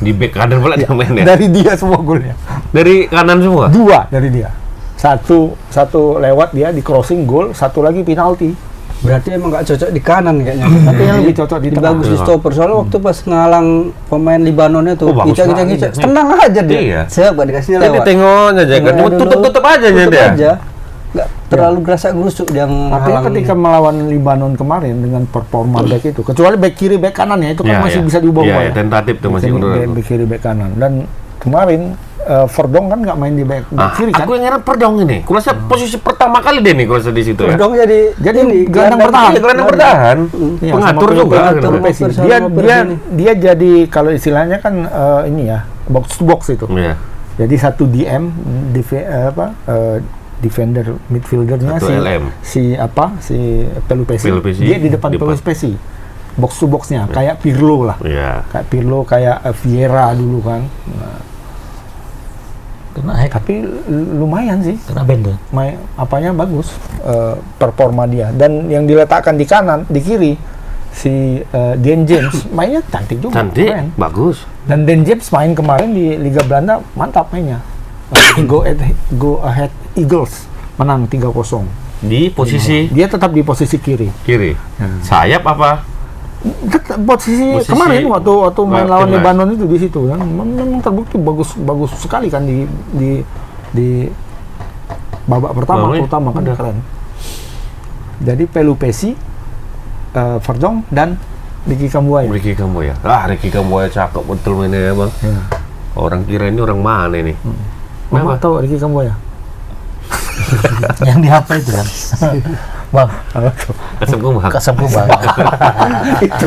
B: Di back kanan pula dia main ya.
C: Dari dia semua golnya.
B: Dari kanan semua?
C: 2 dari dia. Satu lewat dia di crossing gol, satu lagi penalti.
D: Berarti emang nggak cocok di kanan kayaknya.
C: Tapi yang lebih cocok di tengah.
D: Bagus di stopper. Soalnya waktu pas ngalang pemain Libanonnya tuh, kita tenang aja dia.
B: Iya.
D: Siap gak dikasih lewat.
B: Jadi tengok aja kan, cuma tutup aja dia.
D: Nggak terlalu gerasa gerusuk dia
C: Tapi ketika melawan Libanon kemarin dengan performa back itu, kecuali back kiri back kanan ya itu kan masih bisa diubah-ubah.
B: Iya, tentatif tuh masih
C: back kiri back kanan. Dan kemarin Verdong kan nggak main di back kiri kan?
B: Aku yang heran Verdong ini. Kurasa posisi pertama kali deh nih kurasa di situ ya.
D: Verdong jadi
C: gelandang bertahan.
B: Gelandang bertahan. Pengatur juga. Dia jadi kalau istilahnya kan ini ya box to box itu. Iya.
C: Jadi satu DM defender midfieldernya si Pelupesi. Dia di depan Pelupesi. Box to boxnya kayak Pirlo lah.
B: Iya.
C: Kayak Pirlo, kayak Vieira dulu kan. Nah, tapi lumayan sih.
A: Kena band tuh.
C: Apanya bagus, performa dia. Dan yang diletakkan di kanan, di kiri si Dan James mainnya cantik juga.
B: Cantik, bagus.
C: Dan Dan James main kemarin di Liga Belanda mantap mainnya. Go ahead Eagles menang 3-0.
B: Di posisi?
C: Dia tetap di posisi kiri.
B: Sayap apa?
C: Posisi kemarin waktu main lawan Lebanon itu di situ kan memang terbukti bagus sekali kan di di babak pertama
B: Bagus.
C: utama kan keren. Jadi Pelupesi, Verjong dan Ricky Kambuaya.
B: Ricky Kambuaya. Ricky Kambuaya cakep betul mainnya ya, Bang.
C: Ya.
B: Orang kira ini orang mana ini?
C: Mama tahu Ricky Kambuaya?
A: Yang di HP itu kan. Bang,
B: Kasem Kumbang.
A: Kasem Kumbang.
D: Itu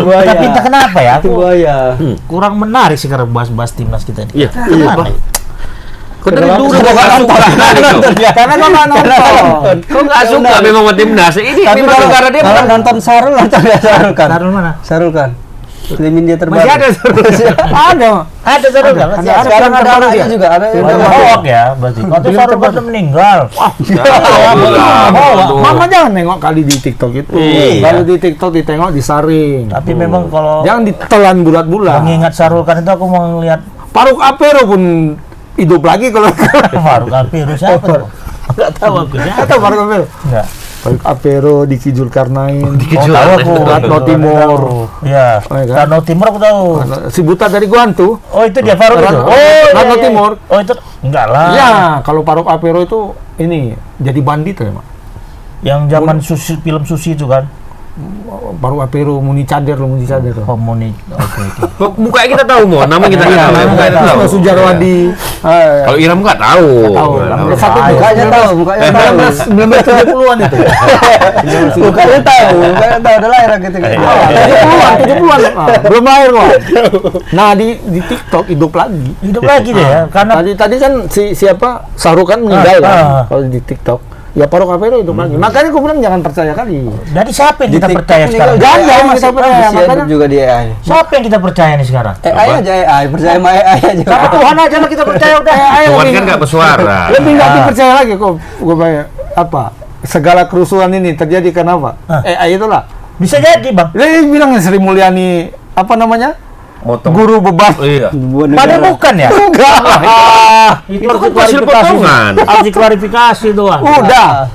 A: Tapi entah kenapa ya,
D: Itu
A: aku
D: buaya.
A: kurang menarik sekarang bahas timnas kita ini.
B: Iya.
A: Kenapa ya?
B: Kok dari dulu kok nggak suka sekali kok?
C: Karena kau nggak nonton.
B: Kok nggak suka memang sama timnas? Ini
D: Tapi
B: memang karena dia
D: kalau nonton Sarul nonton ya Sarul kan.
A: Taruh mana?
D: Sarul kan. Film India terbaru.
B: masih ada
C: Ada.
A: Ada Sarul kan?
C: Ada.
D: Sekarang ada
C: Terbaru
D: anaknya
C: dia.
D: juga ada. yang
A: Ada
D: terbaru.
A: hoax ya berarti. Kalau Sarul baru meninggal.
C: Mama jangan nengok kali di TikTok itu.
A: Iya.
C: Kalau di TikTok ditengok disaring.
A: Tapi memang kalau
C: Jangan ditelan bulat-bulat.
A: mengingat Sarul kan itu aku mau lihat
C: Faruk Apero pun hidup lagi kalau
A: Faruk Apero siapa tuh? Enggak tahu aku siapa.
C: atau Faruk Apero.
A: Enggak.
C: Faruk Apero, Diki Zulkarnain,
A: Oh, tahu aku.
C: Ratno Timur.
A: Iya.
C: Oh, iya kan?
A: Ratno Timur aku tahu.
C: Si Buta dari Guantu.
A: Oh itu dia Faruk itu.
C: Ratno-
A: Oh iya,
C: Ratno
A: iya.
C: Timur.
A: Oh itu enggak lah.
C: Ya, kalau Faruk Apero itu ini jadi bandit ya, Mak.
A: Yang zaman susi, film Susi itu kan.
C: Faruk Apero Muni Cader tuh.
A: Oh Moni. Oke.
B: Kok mukanya kita tahu mau, nama kita nggak tahu. Mukanya kita tahu.
C: Ratno Sujarwadi.
B: Kalau Iram nggak tahu.
C: Tahu.
B: Nggak
C: Satu
A: tahu.
D: Mukanya tahu, mukanya tahu.
C: 1970-an itu.
D: Mukanya tahu, mukanya tahu udah lahir gitu kan.
C: 70-an. Belum lahir kok. Nah, di TikTok hidup lagi.
A: Hidup lagi deh ya karena
C: Tadi kan siapa Sahrul kan meninggal
A: Ah,
C: kan
A: ah.
C: kalau di TikTok. Ya Faruk Apero hidup lagi. Makanya gue bilang jangan percaya kali.
A: jadi siapa yang
D: Di
A: kita
D: TikTok
A: percaya
D: ini
A: sekarang?
D: kan
C: Jangan,
D: AI
C: kita
D: masih
C: percaya,
D: masih
C: makanya-
D: hidup juga di AI.
A: Siapa yang kita percaya nih sekarang?
D: AI aja AI, percaya sama AI aja.
A: Sama Tuhan aja lah kita percaya udah.
B: Tuhan kan nggak bersuara.
C: Lebih nggak
A: Ah.
C: dipercaya lagi kok. Gue bayar apa? Segala kerusuhan ini terjadi kenapa?
A: Ah.
C: AI itulah.
A: Bisa jadi bang.
C: Dia bilang Sri Mulyani apa namanya? Guru beban.
B: Iya.
A: Padahal bukan ya.
C: Enggak.
B: Itu kan hasil potongan.
A: Harus diklarifikasi doang.
B: Udah.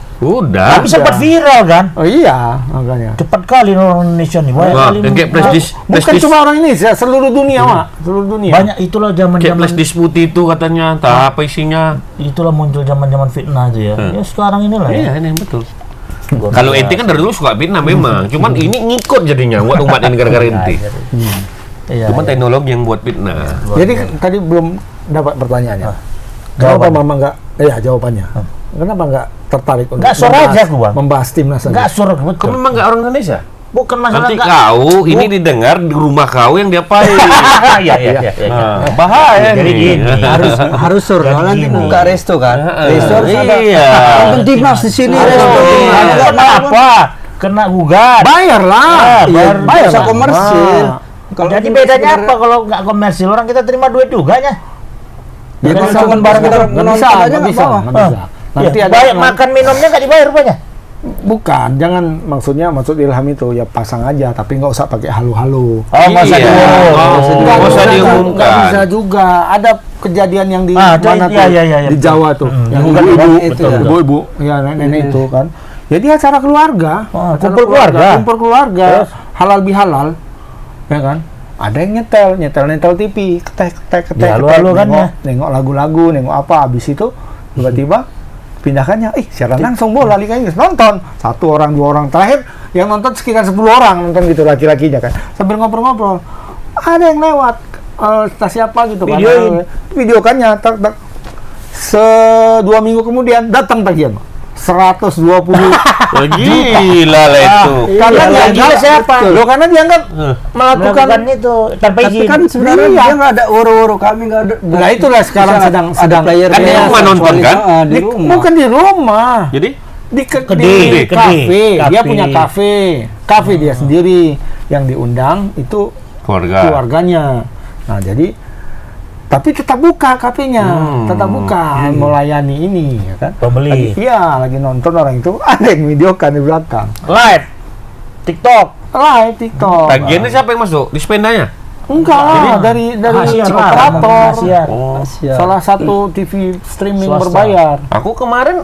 A: Tapi sempat viral kan.
C: Oh iya, makanya.
A: Cepat kali orang Indonesia nih. Banyak
B: Wah,
A: kali.
B: yang kayak flash
C: Bukan cuma orang Indonesia, seluruh dunia, Mak. Seluruh dunia.
A: Banyak itulah zaman
B: kayak
A: zaman
B: flash disk putih itu katanya. Entah apa isinya.
A: itulah muncul zaman zaman fitnah itu ya. Ya sekarang inilah ya.
B: Iya, ini betul. Kalau ente kan dari dulu suka fitnah memang. Cuman ini ngikut jadinya buat umat ini gara-gara ente.
A: Iya.
B: Cuman teknologi yang buat fitnah.
C: Jadi tadi belum dapat pertanyaannya. Kenapa
A: Jawabannya.
C: Mama nggak? Ya jawabannya. Kenapa nggak tertarik untuk
A: Nggak sur aja aku, Bang.
C: membahas timnas aja?
A: Enggak sur
B: Kau
A: betul.
B: memang nggak orang Indonesia?
A: Bukan masalah
B: Nanti
A: enggak.
B: kau ini didengar di rumah kau yang diapain?
A: Iya iya iya.
B: Nah, bahaya
A: Jadi
B: nih.
A: gini.
D: harus sur
A: Jadi
D: kalau nanti
A: gini.
D: buka resto kan. Resto harus ada.
B: Iya.
D: Nonton timnas di sini
A: Aduh,
D: resto.
A: Kenapa? Kena gugat.
C: Bayar lah.
A: Iya,
C: bayar
D: bisa
C: lah.
D: komersil.
C: Nah.
A: Jadi bedanya apa kalau nggak komersil orang kita terima duit juga nya?
D: Ya
C: Nggak
D: kalau nonton bareng kita
C: nggak
D: nonton
C: bisa,
D: aja
C: nggak
D: nggak
C: bisa,
D: apa-apa.
C: nggak bisa. Nanti ada
A: bayar makan minumnya nggak dibayar rupanya.
C: bukan, jangan maksud Ilham itu ya pasang aja, tapi nggak usah pakai halu-halu.
A: Oh masa
B: Iya.
A: dulu.
B: Nggak usah diumumkan.
C: Nggak bisa juga. Ada kejadian yang di
A: Ah,
C: mana
A: iya,
C: tuh?
A: iya, iya,
C: Di
A: betul.
C: Jawa tuh, yang
D: Bukan
C: ibu-ibu,
D: itu ya.
C: ibu-ibu, ya nenek itu kan. Jadi acara keluarga,
A: Oh,
C: acara
A: kumpul keluarga.
C: kumpul keluarga, halal bihalal, ya kan? Ada yang nyetel TV, ketek,
A: Ya, halu-halu kan
C: nengok lagu-lagu, nengok apa, habis itu tiba-tiba pindahkannya, siaran langsung bola Liga Inggris, nonton, 1 orang, 2 orang, terakhir yang nonton sekitar 10 orang nonton gitu laki-lakinya kan, sambil ngobrol-ngobrol, ada yang lewat, stasi apa gitu kan, videokannya, tak, 2 minggu kemudian datang tagihan, 120
B: Gila lah itu.
C: karena
A: Iya,
C: dianggap
A: gila siapa?
C: Loh, karena dianggap melakukan
A: Melakukan itu tanpa
D: Tapi
A: izin.
D: kan sebenarnya
C: Iya.
D: dia nggak ada uru-uru, kami nggak ada.
C: Nah, itulah sekarang sedang
D: player
B: Kan di rumah nonton, kan?
D: di rumah.
C: bukan di rumah,
B: Jadi
C: di
A: Kede.
C: kafe. Dia
A: Kafe.
C: punya kafe dia sendiri yang diundang itu
B: keluarga.
C: keluarganya. Nah, jadi tapi tetap buka kafenya, tetap buka melayani ini, ya kan?
A: Pembeli.
C: Lagi nonton orang itu ada yang videokan di belakang.
A: Live. TikTok.
C: Live TikTok.
B: Tagihannya siapa yang masuk? Di spendanya?
C: Enggak lah, dari
A: Asian lah,
C: operator.
A: Asian.
B: Oh.
C: Salah satu TV streaming
A: Swasta.
C: berbayar.
B: Aku kemarin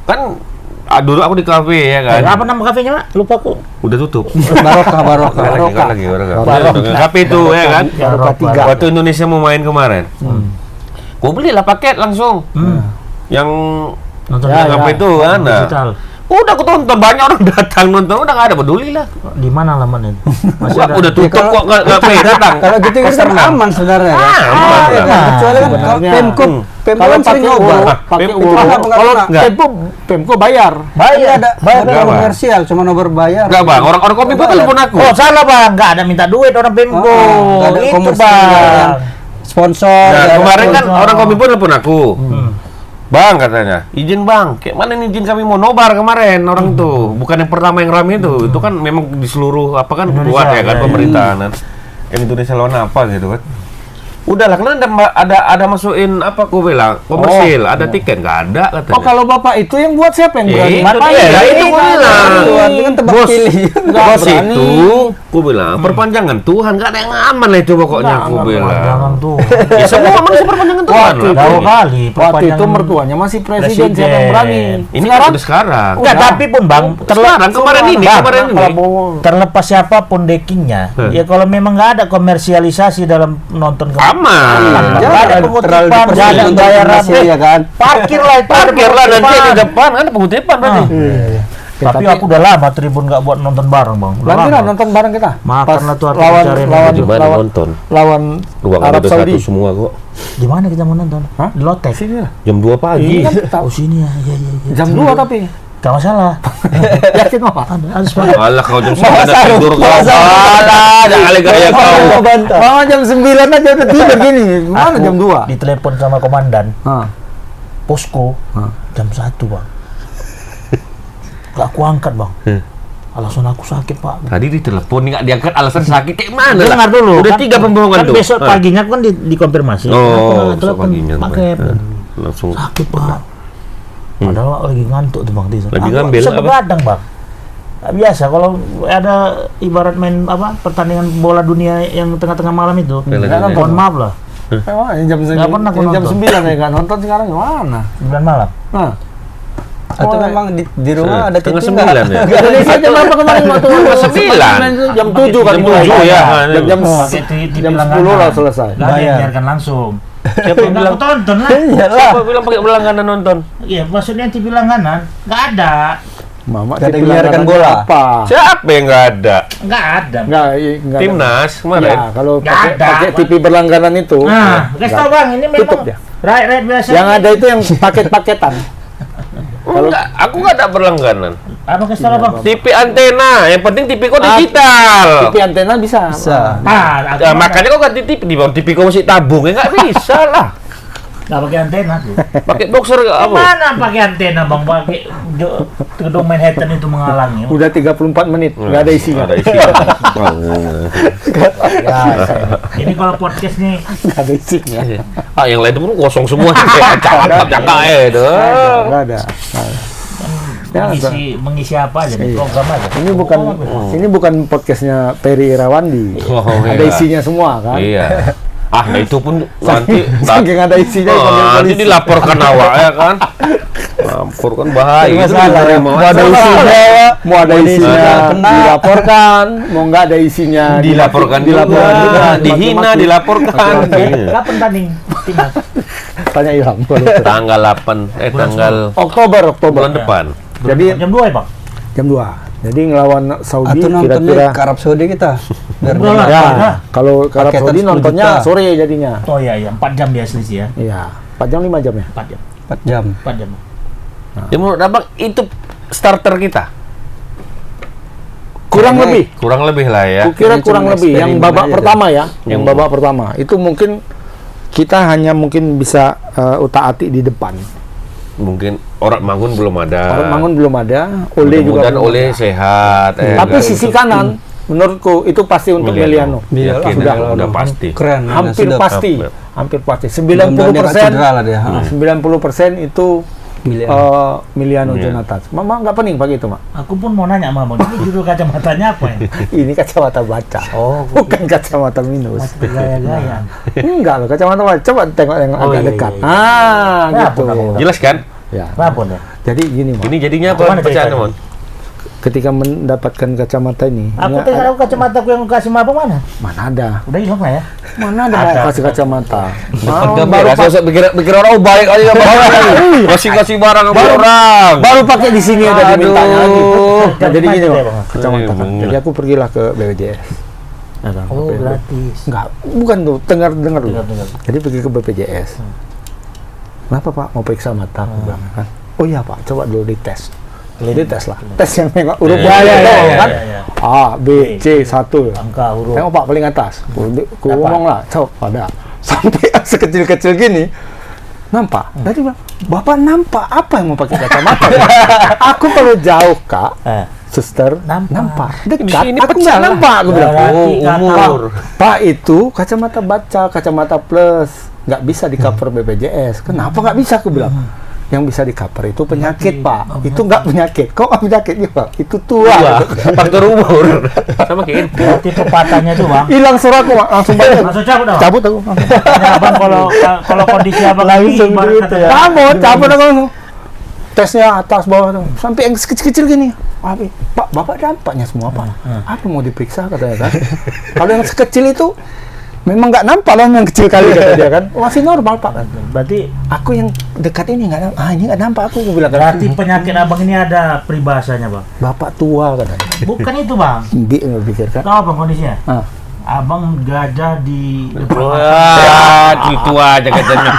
B: kan dulu aku di kafe ya kan.
A: Apa nama kafenya, Pak? Lupa aku.
B: Udah tutup.
D: Barokah.
B: Lagi. Kafe itu ya kan.
C: Barokah 3.
B: Waktu Indonesia mau main kemarin. Gua belilah paket langsung. Yang
A: Nonton
C: Ya,
B: apa itu kan? Nah.
A: digital.
B: Udah aku tonton, banyak orang datang nonton, udah nggak ada peduli lah.
A: Di mana alamatnya? Masih
B: Wah,
A: ada.
B: udah tutup kok nggak pengen datang.
D: Kalau gitu kan aman sebenarnya. Kan?
B: Aman.
D: Iya kan? Kecuali kan
C: Sebenarnya.
D: Pemkot kan sering nyoba.
C: pakai
B: Pemko.
C: Woro. Kalau
B: Enggak.
C: Pemko bayar.
D: Bayar ada
B: Enggak,
D: ada
B: Bang.
D: komersial, cuma nomor bayar.
B: Enggak bang, orang kopi gua telepon aku.
A: Oh salah bang, nggak ada minta duit orang Pemko.
D: nggak ada
A: Itu
D: komersial,
A: bang.
D: Sponsor.
B: Nah,
D: ya,
B: kemarin kan
A: sponsor.
B: orang kopi pun telepon aku. Bang katanya, izin bang, kayak mana nih izin kami mau nobar kemarin orang tuh, bukan yang pertama yang rame itu kan memang di seluruh apa kan
A: Indonesia,
B: buat ya kan
A: ya,
B: pemerintahan kan. Yang Indonesia lawan apa gitu kan. Udahlah, karena ada masukin apa aku bilang komersil, ada tiket nggak ada katanya.
C: Oh, kalau Bapak itu yang buat siapa yang berani?
B: itu
C: Ngapain?
B: dia, lah, itu gua bilang.
D: Itu kan tebak
B: Bos,
D: pilih.
C: Nggak
B: bos
C: berani.
B: itu, gua bilang perpanjangan Tuhan, nggak ada yang aman lah itu pokoknya aku
A: Jangan
B: bilang.
A: tuh.
B: Ya semua manusia perpanjangan Tuhan
C: Waktu
B: lah.
A: Jauh kali.
C: Waktu itu
A: perpanjangan
C: mertuanya masih presiden, siapa yang berani?
B: Ini kan udah sekarang.
A: Enggak, tapi pun bang,
B: Sekarang kemarin ini,
A: Bang,
B: kemarin ini.
A: terlepas siapapun deckingnya, ya kalau memang nggak ada komersialisasi dalam nonton
B: Aman.
A: nggak ada pengutipan, nggak ada bayar
D: ya
A: apa,
D: kan.
A: parkir lah itu, ada
B: Parkir lah nanti
A: pengutipan.
B: di depan kan pengutipan tadi.
A: Tapi aku udah lama Tribun nggak buat nonton bareng bang. Udah
C: Nanti lah
A: lama.
C: nonton bareng kita.
A: Makan lah tuh artis
C: lawan
A: cari
C: lawan
B: Di mana
C: lawan
B: nonton?
C: lawan
B: Ruangan
C: Arab
B: udah
C: Saudi.
B: satu semua kok.
A: Di mana kita mau nonton?
C: Hah?
A: Di Lotek.
C: Sini lah.
B: Jam 2 pagi.
C: Iya, kan,
A: Oh sini ya, iya iya. iya.
C: jam 2 tapi.
A: Gak masalah.
C: Yakin apa?
A: Ada sepakat.
B: Alah kau jam 9 udah tidur kau. Alah, jangan kali gaya kau.
C: Mama jam 9 aja udah tidur gini. Mana
A: Aku
C: jam 2?
A: ditelepon sama komandan
C: Hah.
A: posko jam 1 bang. Gak aku angkat bang. Alasan aku sakit pak.
B: Tadi ditelepon nggak diangkat alasan sakit kayak mana lah?
A: Dengar dulu.
B: Udah
A: kan-
B: 3 pembohongan
A: kan
B: tuh.
A: besok paginya kan dikonfirmasi. Aku
B: Oh,
A: nggak
B: besok
A: telepon
B: paginya.
A: pakai
B: Langsung.
A: sakit pak. Padahal lagi ngantuk tuh bang.
B: Lagi ngambil apa?
A: Begadang bang. Nggak biasa kalau ada ibarat main apa pertandingan bola dunia yang tengah-tengah malam itu.
B: Piala
A: Mohon maaf lah.
C: Memang jam
A: Nggak pernah aku
C: jam
A: nonton.
C: 9 ya kan nonton sekarang gimana?
A: 9 malam.
C: Nah.
D: Atau memang di rumah ada
B: Setengah
D: TV
B: 9 ya.
C: Indonesia jam berapa kemarin waktu
B: Sembilan.
C: jam 7 kan
B: Jam
C: mulai.
B: 7 ya.
C: Jam
A: Pakai TV
C: jam
A: langganan.
C: 10 lah selesai.
A: Nggak ada yang
D: Bayar.
A: biarkan langsung.
B: Siapa yang bilang?
A: Aku tonton lah.
B: Siapa bilang pakai berlangganan nonton?
A: Iya, maksudnya TV langganan nggak ada.
C: Mama
D: Nggak ada
C: TV
D: yang biarkan
C: langganannya
D: bola.
C: Apa?
B: Siapa yang nggak ada?
A: Nggak ada.
C: Enggak.
B: Timnas kemarin.
C: Ya, kalau
A: Nggak
C: pakai
A: ada.
C: TV berlangganan itu.
A: Nah, kasih tau bang, ini memang
C: Tutup dia.
A: rakyat biasa.
C: Yang ada itu yang paket-paketan.
B: Enggak, aku nggak ada berlangganan.
A: Apa kasih tau bang?
B: TV antena, yang penting TV kau digital.
C: TV antena bisa.
D: Bisa.
A: Nah, aku
B: Ya, makanya kau ganti TV, di bawah TV kau masih tabung, ya nggak bisa lah.
A: nggak pakai antena tuh.
B: Pakai boxer apa?
A: Mana pakai antena bang? Pakai gedung Manhattan itu menghalangi.
C: Udah 34 menit, nggak ada isinya.
B: Nggak ada isinya.
A: Ya, ini kalau podcast nih
C: Nggak ada isinya.
B: Ah, yang lain itu pun kosong semua. Kayak cakap itu.
C: Nggak ada. Ya,
A: mengisi apa aja nih,
C: Iya.
A: program aja.
C: Ini bukan podcastnya Peri Irawandi.
B: Oh,
C: Ada
B: iya.
C: isinya semua kan.
B: Iya. Ah, nah itu pun nanti
C: Saking ada isinya dipanggil
B: nanti
C: polisi.
B: dilaporkan awak ya kan. Laporkan bahaya.
C: Nggak
B: Itu
C: salah ya.
B: dari
C: Mau ada isinya, mau ada isinya
D: kena.
C: dilaporkan, mau nggak ada isinya
B: dilaporkan juga, dihina, dilaporkan. Iya.
A: Kapan tanding timnas?
C: Tanya Ilham.
B: Tanggal 8 tanggal
C: Oktober.
B: bulan depan.
C: Jadi
A: Jam 2 ya bang?
C: jam 2. Jadi ngelawan Saudi
D: Atau nontonnya
C: kira-kira
D: ke Arab Saudi kita. Biar
A: Udah lah.
C: ya,
A: Nah.
C: kalau ke Arab
D: Paketan
C: Saudi
D: 10
C: nontonnya
D: juta.
C: sore jadinya.
A: Oh iya iya, 4 jam dia selisih ya.
C: Iya, 4 jam 5 jam ya.
A: 4 jam.
D: 4 jam.
A: 4 jam.
B: Ya menurut Abang itu starter kita.
C: Kurang
D: Kayaknya
C: lebih.
B: Kurang lebih lah ya.
C: Kukira
D: Ini
C: kurang
D: cuma
C: lebih yang
D: eksperimen
C: babak
D: aja
C: pertama ya, yang
B: Hmm.
C: babak pertama. Itu mungkin kita hanya mungkin bisa utak-atik di depan.
B: Mungkin orang Mangun belum ada.
C: Orang Mangun belum ada, Ole juga
B: Dan
C: belum
B: Ole
C: ada.
B: sehat.
C: Tapi
B: kan?
C: sisi kanan menurutku itu pasti untuk Meliano.
B: Yakin,
C: Sudah.
B: udah pasti.
D: Keren.
C: Hampir
D: sudah.
C: pasti.
B: Yep.
C: Hampir pasti.
D: Mudah-mudahan dia nggak
C: 90%.
D: cedera lah dia.
C: 90% itu
D: Milian.
C: Miliano
B: Iya.
C: Jonathan. Mama nggak pening pakai itu, Mak.
A: Aku pun mau nanya sama bang, ini judul kacamatanya apa ya?
C: Ini kacamata baca.
A: Oh,
C: Bukan kacamata minus.
A: masih gaya-gayaan.
C: Enggak loh, kacamata baca. Coba tengok yang
A: Oh,
C: agak
A: iya,
C: dekat.
A: iya, iya.
C: Ah,
A: Ya,
C: gitu.
A: benar.
B: Jelas kan?
C: Ya.
A: Kenapa ya?
C: Jadi gini, Mak.
B: Ini jadinya apa
A: Gimana
B: bacaan,
A: ceritanya?
B: Mon?
C: ketika mendapatkan kacamata ini,
A: Aku
C: ini
A: tinggal kacamata aku yang kasih apa mana?
C: mana ada?
A: Udah hilang lah ya.
C: Mana ada mau kasih kacamata?
B: Baru sosok pikir orang baik aja kasih barang sama orang.
C: Baru pakai di sini udah dimintanya lagi. Nah, jadi gini,
A: Kacamata,
C: Bang,
A: Bang.
C: kacamata kan.
B: Iya,
C: Jadi aku pergilah ke BPJS. Ya, kan,
A: Oh,
C: ke
A: gratis.
C: Enggak, bukan tuh, dengar dulu.
A: Dengar.
C: Jadi pergi ke BPJS. Kenapa Pak mau periksa mata? Aku bilang kan. Oh iya Pak, coba dulu dites. Dites lah. Tes yang nengok huruf
B: Ya,
C: kan.
A: ya.
C: A, B, C, 1.
A: Angka huruf.
C: Tengok Pak paling atas. Ku ngomong lah, coba ada. Sampai sekecil-kecil gini. Nampak? Tadi bilang, Bapak nampak apa yang mau pakai kacamata? Aku perlu jauh Kak. Suster, nampak. Dekat,
B: Di sini
C: aku
B: pecah
C: nggak
B: lah.
C: nampak. Aku bilang,
A: Berarti
B: umur.
C: Pak itu kacamata baca, kacamata plus, nggak bisa di cover BPJS. Kenapa nggak bisa? Aku bilang. Yang bisa di cover itu penyakit Pak. Itu nggak penyakit. Kok nggak penyakit ya Pak? Itu tua.
B: Faktor umur. Sama kayak
A: Berarti pepatahnya tuh Bang.
C: Hilang suratku Pak. Langsung balik.
A: Langsung cabut dong.
C: Cabut aku.
A: Ya, Bang, kalau kondisi Abang
C: Langsung
A: ibarat
C: gitu
A: kata
C: ya. Cabut aku langsung. Tesnya atas bawah tuh. Sampai yang kecil-kecil gini. Pak, Bapak dampaknya semua Pak. Apa mau diperiksa katanya kan? Kalau yang sekecil itu memang nggak nampak lah yang kecil kali kata dia kan. Masih normal Pak.
A: Berarti
C: Aku yang dekat ini nggak nampak. Ini nggak nampak aku bilang kan.
A: berarti penyakit Abang ini ada peribahasanya Bang.
C: Bapak tua katanya.
A: Bukan itu Bang.
C: Tinggi nggak pikir kan.
A: Tahu Bang kondisinya?
C: Ah.
A: Abang gajah di depan mata.
B: wah, itu aja katanya.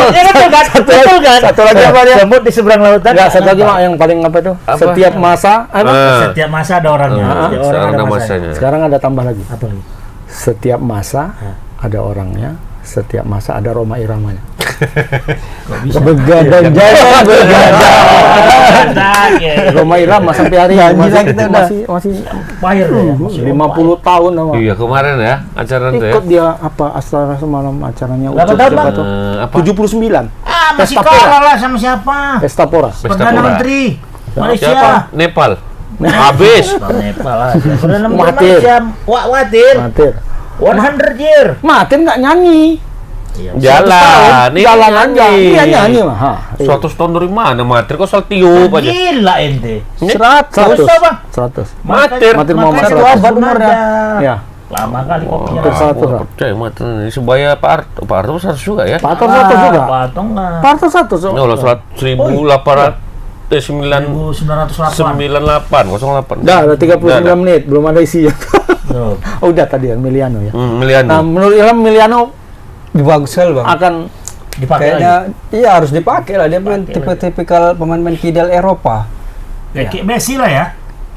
A: Ya betul kan? Betul kan?
C: Satu lagi apa dia?
A: Semut di seberang lautan.
C: Enggak, satu lagi Mak yang paling apa tuh?
B: Apa?
C: Setiap masa
A: Setiap masa ada orangnya. Setiap orang
B: Sekarang
A: ada
B: ada
A: masanya.
B: masanya.
C: sekarang ada tambah lagi.
A: Apa lagi?
C: Setiap masa ada orangnya, setiap masa ada Roma Iramanya.
A: Kok bisa?
C: Begadang jalan,
A: Begadang, ya.
C: Roma Irama sampai hari ini
D: Janji lah kita udah.
C: masih
A: Fire ya. Masih
C: 50 tahun sama.
B: Iya kemarin ya acara itu ya.
C: Ikut dia apa Astra semalam acaranya
A: Berapa tahun, Bang?
B: Apa?
C: 79
A: Ah, masih
C: Pesta Pora.
A: kalah lah sama siapa?
C: Pesta Pora.
B: Pesta
A: Perdana
B: Pora.
A: Menteri Malaysia.
B: Siapa? Nepal. Habis.
A: Bang Nepal lah. Perdana Menteri
C: Mahathir.
A: Malaysia. Watir.
C: Matir.
A: 100 year.
C: Matir nggak nyanyi.
B: Jalan. Ini
C: Jalan aja.
B: nyanyi.
C: Dia nyanyi mah. Ha.
B: 100 tahun dari mana Matir kok soal tiup aja.
A: Gila ente.
C: 100.
A: Terus Bang?
C: 100.
B: Matir.
C: Matir Muhammad
A: Makanya
C: 100.
A: abad umurnya.
C: Ya.
A: Lama kali kopinya.
C: Hampir 100 lah.
B: Percaya Matir ini sebaya Pak Arto. Pak Arto 100 juga ya.
C: Pak Harto 100 juga.
A: Patong lah.
C: Pak Harto 100.
B: Ya Allah 1898 08.
C: Dah, ada 39
B: Dah.
C: menit, belum ada isinya.
A: Tuh.
C: Oh, udah tadi ya, Miliano ya.
B: Milian.
C: Nah, menurut Ilham Miliano
D: Bagus sekali Bang.
C: akan
A: Dipakai
D: Kayaknya
A: lagi.
D: iya harus dipakai lah, dia main tipe-tipikal pemain-pemain kidal Eropa.
A: Kayak Messi lah ya.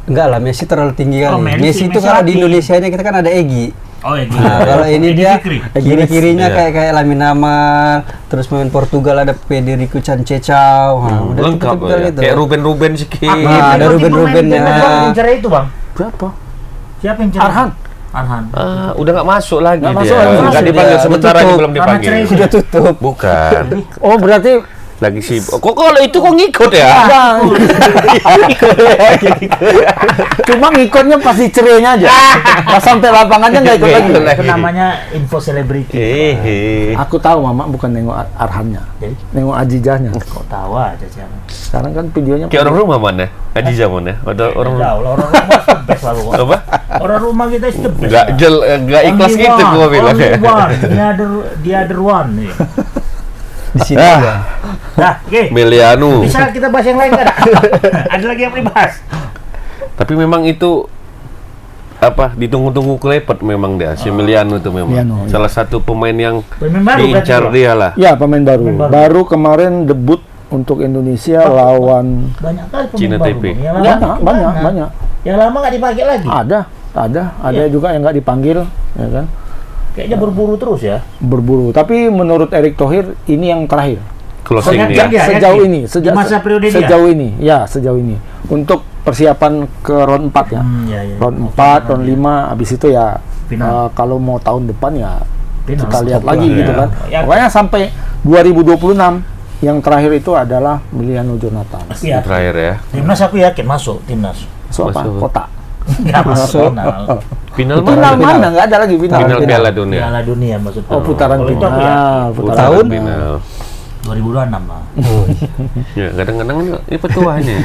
D: Enggak lah, Messi terlalu tinggi
A: Oh,
D: kali.
A: Messi
D: Messi itu kalau di
A: hati.
D: Indonesia ini kita kan ada Egy.
A: Oh ya gitu.
D: Nah, kalau ini
A: Edi
D: dia
A: Fikri.
D: kiri-kirinya
B: Iya.
D: kayak Lamine Yamal, terus main Portugal ada Federico Sanchez-Cao. Nah, udah
B: Lengkap
D: tipikal
B: ya.
D: itu.
B: Kayak Ruben sikit.
D: Nah, ada Ruben-Rubennya.
A: Yang cerai itu Bang.
C: berapa?
A: Siapa yang cerai?
C: Arhan.
A: Arhan.
B: Udah nggak masuk lagi
C: Nggak
B: dia.
C: masuk lagi.
B: Nggak dipanggil
D: Dia
B: sebentar lagi
D: tutup.
B: belum
A: Karena
B: dipanggil.
A: cerai
D: Sudah tutup.
B: Bukan.
C: Oh, berarti
B: Lagi sibuk. Kok kalau itu kok ngikut ya?
C: Bang. Cuma ngikutnya pasti cerainya aja. Pas sampai lapangannya nggak ikut lagi.
A: Itu namanya info selebriti.
C: Aku tahu Mama bukan nengok Arhannya,
A: Jadi
C: nengok Ajijahnya.
A: kok tahu aja sih.
C: Sekarang kan videonya
B: Kayak orang rumah mana? Aji zaman ya? Ada orang rumah.
A: Tahu lah, orang rumah is the best lah pokoknya.
B: Apa?
A: Orang rumah kita is the best.
B: Nggak ikhlas
A: Only
B: gitu
A: one,
B: gua bilang
A: only
B: ya.
A: one. The other one. Nih.
D: Di sini ya.
A: Nah, oke.
B: Melianu.
A: Bisa kita bahas yang lain kan? Ada lagi yang mau dibahas?
B: Tapi memang itu apa ditunggu-tunggu klepet memang dia si Melianu itu memang
C: Meliano, iya.
B: salah satu pemain yang
A: Pemain baru
B: diincar
A: berarti,
B: dia lah.
C: Ya, pemain baru.
A: Pemain baru.
C: Baru kemarin debut untuk Indonesia lawan
A: Banyak kali pemain
B: Cina
A: baru.
B: TP.
A: Bang. Yang lama
C: banyak,
A: gimana?
C: banyak.
A: Yang lama nggak dipakai lagi.
C: Ada
A: Iya.
C: juga yang nggak dipanggil, ya kan?
A: Kayaknya berburu terus ya.
C: Berburu. Tapi menurut Erick Thohir ini yang terakhir.
B: Closing
A: Sengaja
B: dia.
A: dia.
C: Sejauh
A: yakin?
C: ini,
A: Di masa periode dia?
C: sejauh ini. Untuk persiapan ke round 4 ya.
A: Ya.
C: Round 4, round 5, habis itu ya
A: Final.
C: kalau mau tahun depan ya
A: Final.
C: kita lihat
A: Stop
C: lagi
A: lah,
C: gitu
A: ya.
C: kan.
A: Ya.
C: Pokoknya sampai 2026 yang terakhir itu adalah Miliano Jonathan.
A: Iya.
B: Terakhir ya.
A: Timnas aku yakin masuk timnas.
C: So apa?
B: Masuk.
C: Kota.
A: Nggak masuk final.
B: Final
C: Final
B: mana?
C: mana? Nggak ada lagi final.
B: Final Piala Dunia.
A: Piala dunia maksudnya.
C: Oh, putaran
A: Kalau itu aku
C: final.
A: yakin.
C: Putaran
B: Tahun
C: final.
B: final.
A: 2026 lah.
B: Ya, kadang-kadang ini petuahnya.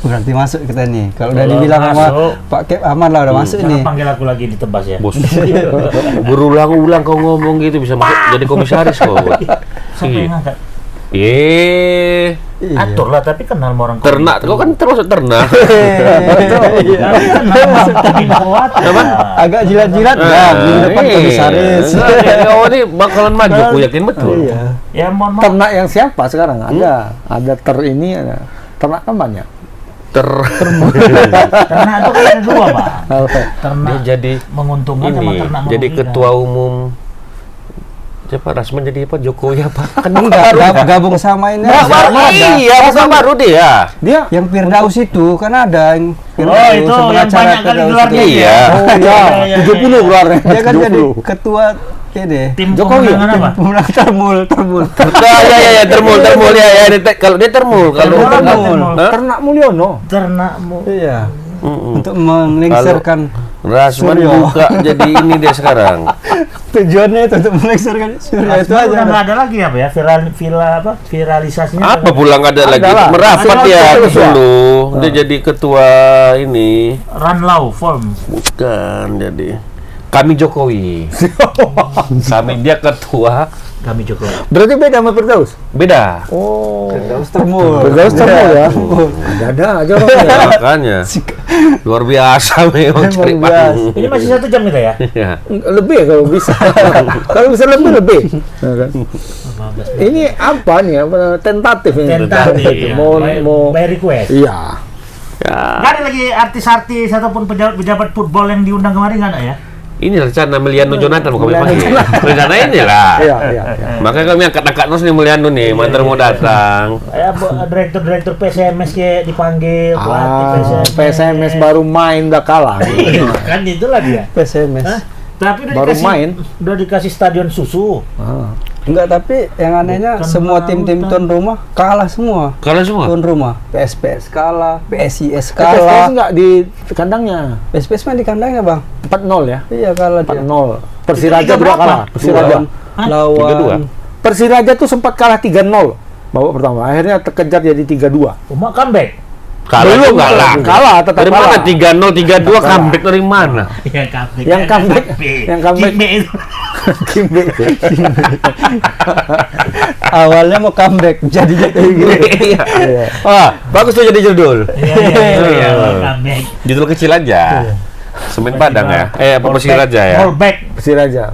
D: Berarti masuk kita nih. Kalau udah
A: Kalau
D: dibilang sama
A: masuk,
D: Pak Kep aman lah udah masuk
A: Jangan
D: nih.
A: panggil aku lagi ditebas ya.
B: Bos. Berulang-ulang kau ngomong gitu bisa masuk jadi komisaris kok.
A: Siapa yang ngangkat?
B: Iya.
A: Atur lah, tapi kenal sama orang
B: Ternak, kau kan termasuk ternak.
A: kenal tapi kuat.
D: Agak jilat-jilat dah di depan komisaris.
B: Oh ini bakalan maju, aku yakin betul.
D: Iya.
A: Ya mohon maaf.
C: Ternak yang siapa sekarang? Ada ini, ada ternak kan banyak.
A: Ternak itu kan ada dua, Pak. Ternak
B: Dia jadi
A: menguntungkan sama
B: ini,
A: ternak
B: jadi
A: merugikan.
B: ketua umum. Siapa Rasman jadi apa? Jokowi apa?
D: Kan enggak gabung sama ini.
B: Iya, bukan baru dia.
C: Dia
D: Yang Firdaus itu kan ada yang
A: Oh, itu yang banyak kali gelarnya.
B: Iya.
C: oh ya, 70 keluarnya.
D: Dia kan jadi
C: 70.
D: ketua ini.
A: Tim
C: Jokowi,
A: pemenangan apa?
D: Pemenang termul.
B: Ya, termul ya. Kalau dia termul, kalau
A: Termul.
B: Hah?
C: Ternak Mulyono.
A: Ternakmu.
D: Iya.
B: Mm-mm.
D: Untuk menglengsarkan
B: Rasman
D: Suryo.
B: buka jadi ini dia sekarang.
D: tujuannya itu untuk menglengsarkan Surya itu
A: Udah
D: aja.
A: nggak ada lagi apa ya viralisasinya.
B: Apa pula nggak ada lagi?
C: lah.
B: Merapat
C: Ada
B: ya
C: terus ya.
B: dulu. Dia jadi ketua ini.
A: Runlaw form.
B: Bukan jadi. Kami Jokowi. Dia ketua.
A: Kami Jokowi.
C: Berarti beda sama Firdaus?
B: Beda.
C: Oh.
D: Firdaus termul.
C: Firdaus termul ya. Ada aja orangnya.
B: Makanya. Luar biasa memang cari
D: Luar biasa.
B: panggung.
A: Ini masih 1 jam kita ya?
B: Iya.
C: Lebih kalau bisa. Kalau bisa lebih. Ya kan? Ini apa nih? Apa, tentatif ini.
A: Tentatif.
B: Iya.
C: Mau
A: By request.
C: Iya.
B: Ya.
A: Nggak ada lagi artis-artis ataupun pejabat football yang diundang kemarin nggak ada ya?
B: Ini rencana Meliano Jonathan mau kami panggil. Rencana inilah.
C: Iya.
B: Makanya kami angkat-angkat terus nih Meliano nih, mantan mau datang.
A: Kayak direktur PSMS kayak dipanggil, pelatih
C: PSMS baru main udah kalah.
A: Kan itulah dia.
D: PSMS.
A: Hah? Tapi udah
C: Baru
A: dikasih,
C: main.
A: udah dikasih stadion susu.
D: Enggak, tapi yang anehnya
A: Bukan
D: semua tim-tim
A: lautan.
D: tuan rumah kalah semua.
B: Kalian semua?
D: Tuan rumah. PSPS kalah, PSIS
C: PSPS
D: kalah.
C: nggak di kandangnya.
D: PSPS main di kandangnya, Bang.
C: 4-0 ya.
D: Iya, kalah dia.
C: 4-0. Persiraja
A: Tiga
C: juga
A: berapa?
C: kalah. Persiraja.
A: Hah?
D: Lawan
B: 3-2.
C: Persiraja tuh sempat kalah 3-0 babak pertama. Akhirnya terkejar jadi 3-2.
A: Umak comeback.
B: Kalah
C: Belum,
B: juga lah.
C: kalah, tetap
B: Dari mana
C: kalah.
B: 3-0, 3-2
C: Kalah.
B: comeback dari mana?
A: Yang comeback.
C: Yang comeback. Yang comeback.
A: Kickback itu.
C: Kimbe.
D: awalnya mau comeback jadinya kayak gini.
B: Iya. Wah, bagus tuh jadi judul.
A: Iya, comeback.
B: Judul kecil aja. Semen Padang ya? Apa Persiraja ya?
A: Rollback.
C: Persiraja.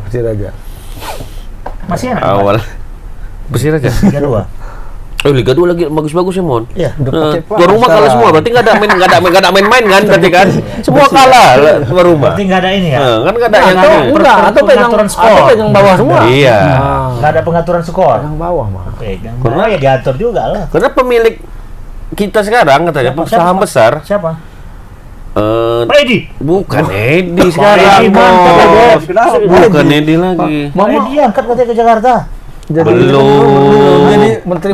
A: Masih enak.
B: Awal. Persiraja.
A: 3-2.
B: Liga 2 lagi bagus-bagus ya, Mon.
A: Iya.
D: Udah pakai
B: Tuan rumah kalah semua, berarti nggak ada main-main kan, berarti kan? Semua kalah tuan rumah.
A: Berarti nggak ada ini ya?
B: Kan nggak ada yang
C: Atau
B: ini.
C: enggak, atau pegang
A: pengaturan skor.
C: bawah semua.
B: Iya.
A: Nggak ada pengaturan skor.
C: Yang bawah mah.
A: Pegang. Karena ya diatur juga lah.
B: Karena pemilik kita sekarang katanya saham besar.
A: Siapa?
B: eh,
A: Pak Edi.
B: bukan Edi
A: Edi
B: sekarang,
A: mantap,
B: Bos.
D: Kenapa?
B: Bukan Edi lagi.
A: Pak Edi angkat katanya ke Jakarta.
B: Belum.
D: Jadi
C: Menteri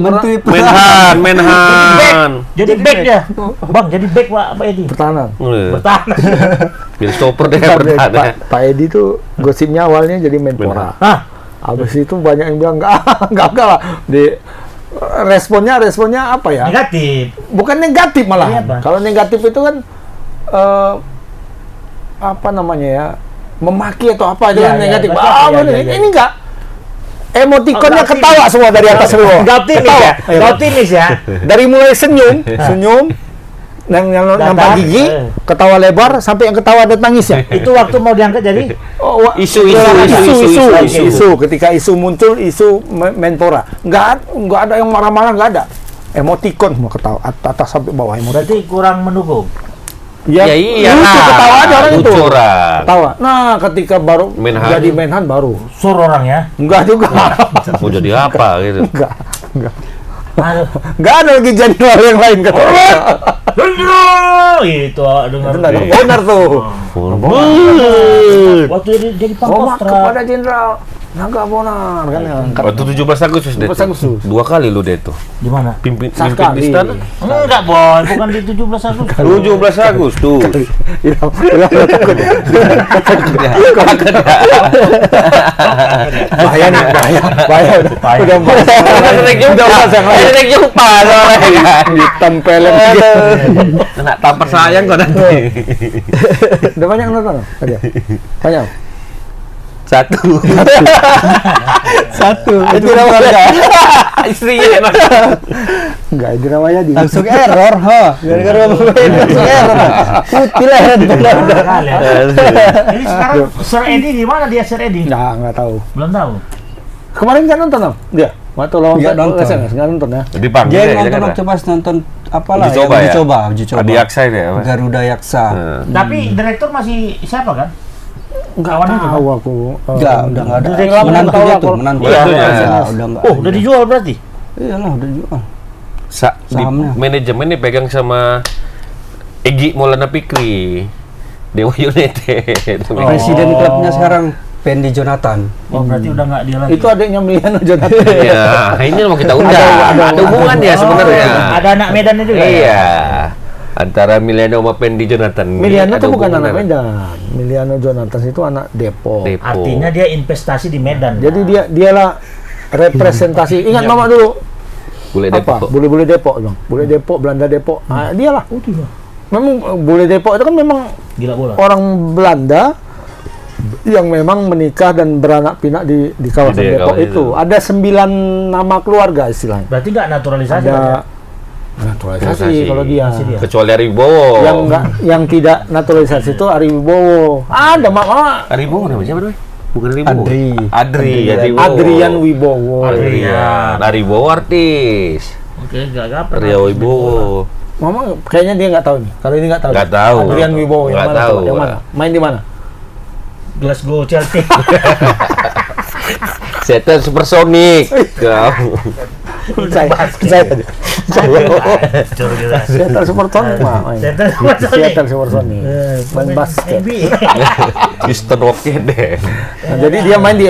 B: Menhan.
A: Jadi back dia. Bang, jadi back Pak Edi.
C: Pertahanan.
A: Bertahan.
B: Jadi stopper deh
C: Pak
B: bertahan.
C: Pak Edi tuh gosipnya awalnya jadi Menpora.
A: Hah?
C: Habis itu banyak yang bilang enggak lah. Responnya apa ya?
A: Negatif.
C: Bukan negatif
A: Iya,
C: malah.
A: Pak.
C: Kalau negatif itu kan apa namanya ya? Memaki atau apa itu
A: Iya,
C: kan
A: iya,
C: negatif.
A: betul, iya, iya, iya.
C: Ini enggak. Emotikonnya
A: Oh,
C: ketawa semua dari atas semua.
A: Nggak optimis ya?
C: Iya.
A: Nggak optimis ya?
C: Dari mulai senyum, yang nampak gigi, ketawa lebar, sampai yang ketawa ada tangisnya.
A: Itu waktu mau diangkat jadi
C: Isu. Ketika isu muncul, isu Menpora, nggak ada yang marah-marah, nggak ada. Emotikon semua ketawa, atas sampai bawah emotikon.
A: berarti kurang mendukung.
B: Ya iya.
C: lucu, ketawa aja orang itu.
B: Lucu orang.
C: Ketawa. Nah, ketika baru
B: Menhan.
C: jadi Menhan baru,
A: Sur orang ya.
C: nggak juga.
B: Mau jadi apa gitu?
C: Nggak.
A: Aduh.
C: Nggak ada lagi jenderal yang lain kata.
A: Itu dengar.
C: Benar tuh.
A: Waktu jadi
C: Hormat
A: Pangkostrat.
C: kepada jenderal. Naga Bonar kan angkat.
B: Waktu 17 Agustus deh.
C: 17 Agustus.
B: 2 kali lu deh tuh.
A: Di mana?
B: Mimpin
C: Sekali.
B: di istana.
A: Enggak, Boy. Bukan di 17 Agustus.
B: 17 Agustus.
C: Bahaya nih, bahaya. Udah
B: Udah jumpa soalnya.
C: ditempelin.
B: Kena tampar sayang kok nanti.
C: Udah banyak nonton tadi. Banyak.
B: Satu.
D: Itu namanya
B: Istrinya.
C: Enggak, itu namanya di
D: langsung error, gara-gara pemain langsung error. Putih lah
A: Ini sekarang Sir Edi di mana dia Sir Edi?
C: enggak tahu.
A: Belum tahu.
C: Kemarin kan nonton Om? Dia. Waktu lawan
D: Nggak nonton.
C: SMS enggak nonton ya.
B: Dipanggil
D: Dia
B: ya,
D: nonton
B: Jakarta.
D: waktu pas nonton apalah
B: Uji coba ya?
D: uji coba.
B: Adi Aksa ini ya, Mas?
D: Garuda Yaksa.
A: Tapi direktur masih siapa kan?
C: Enggak
A: Kawan itu,
C: tahu aku.
D: Enggak, udah enggak ada.
A: Udah
D: Menantu
C: tahu
D: dia
C: aku.
D: tuh, menantu.
B: Iya,
D: Iya,
B: iya.
D: udah enggak.
A: Oh, udah dijual berarti?
D: Iyalah, udah jual.
B: Di
D: Sahamnya.
B: manajemen ini pegang sama Egy Maulana Fikri. Dewa United.
D: Presiden klubnya sekarang Pendi Jonathan.
A: Oh, berarti udah nggak dia lagi.
C: Itu adiknya Miliano Jonathan.
B: Iya, ini mau kita undang. Ada hubungan ya sebenarnya.
A: Ada anak Medan juga.
B: Iya. Antara Miliano sama Pendi Jonathan.
C: Miliano
B: Ada
C: itu bukan
B: hubungan.
C: anak Medan. Miliano Jonathan itu anak Depok.
B: Depok.
A: Artinya dia investasi di Medan.
C: Jadi dialah representasi. Ingat Mama dulu
B: Bule
C: apa?
B: Depok.
C: Bule-bule Depok, Bang. Bule Depok, Belanda Depok. Ah, dialah. Memang Bule Depok itu kan memang
A: Gila bola.
C: orang Belanda yang memang menikah dan beranak pinak di kawasan
B: Di
C: Depok
B: kawasan
C: itu. Ada 9 nama keluarga istilahnya.
A: Berarti nggak naturalisasi kan ya?
C: Ada naturalisasi
B: Naturalisasi.
C: kalau dia.
A: Masih dia.
B: Kecuali Aribowo.
C: Yang tidak naturalisasi itu Ari Wibowo. Ada Mama
B: Aribowo namanya siapa namanya? Bukan Aribowo.
D: Adri.
B: Aribowo.
C: Adrian Wibowo.
B: Adrian. Aribowo artis.
A: Oke, nggak pernah.
B: Rio Wibowo.
C: Mama kayaknya dia nggak tahu nih. Kalau ini nggak tahu.
B: Nggak tahu.
C: Adrian Wibowo yang
B: Nggak
C: mana?
B: tahu.
C: Coba? Yang mana? Main di mana?
A: Glasgow Chelsea.
B: Setel Supersonic. Kau.
C: Saya Seattle Supersonic mah. main.
A: Seattle Supersonic.
C: Seattle Supersonic. Main basket.
A: NBA.
B: Houston Rocket deh.
C: Nah, jadi dia main di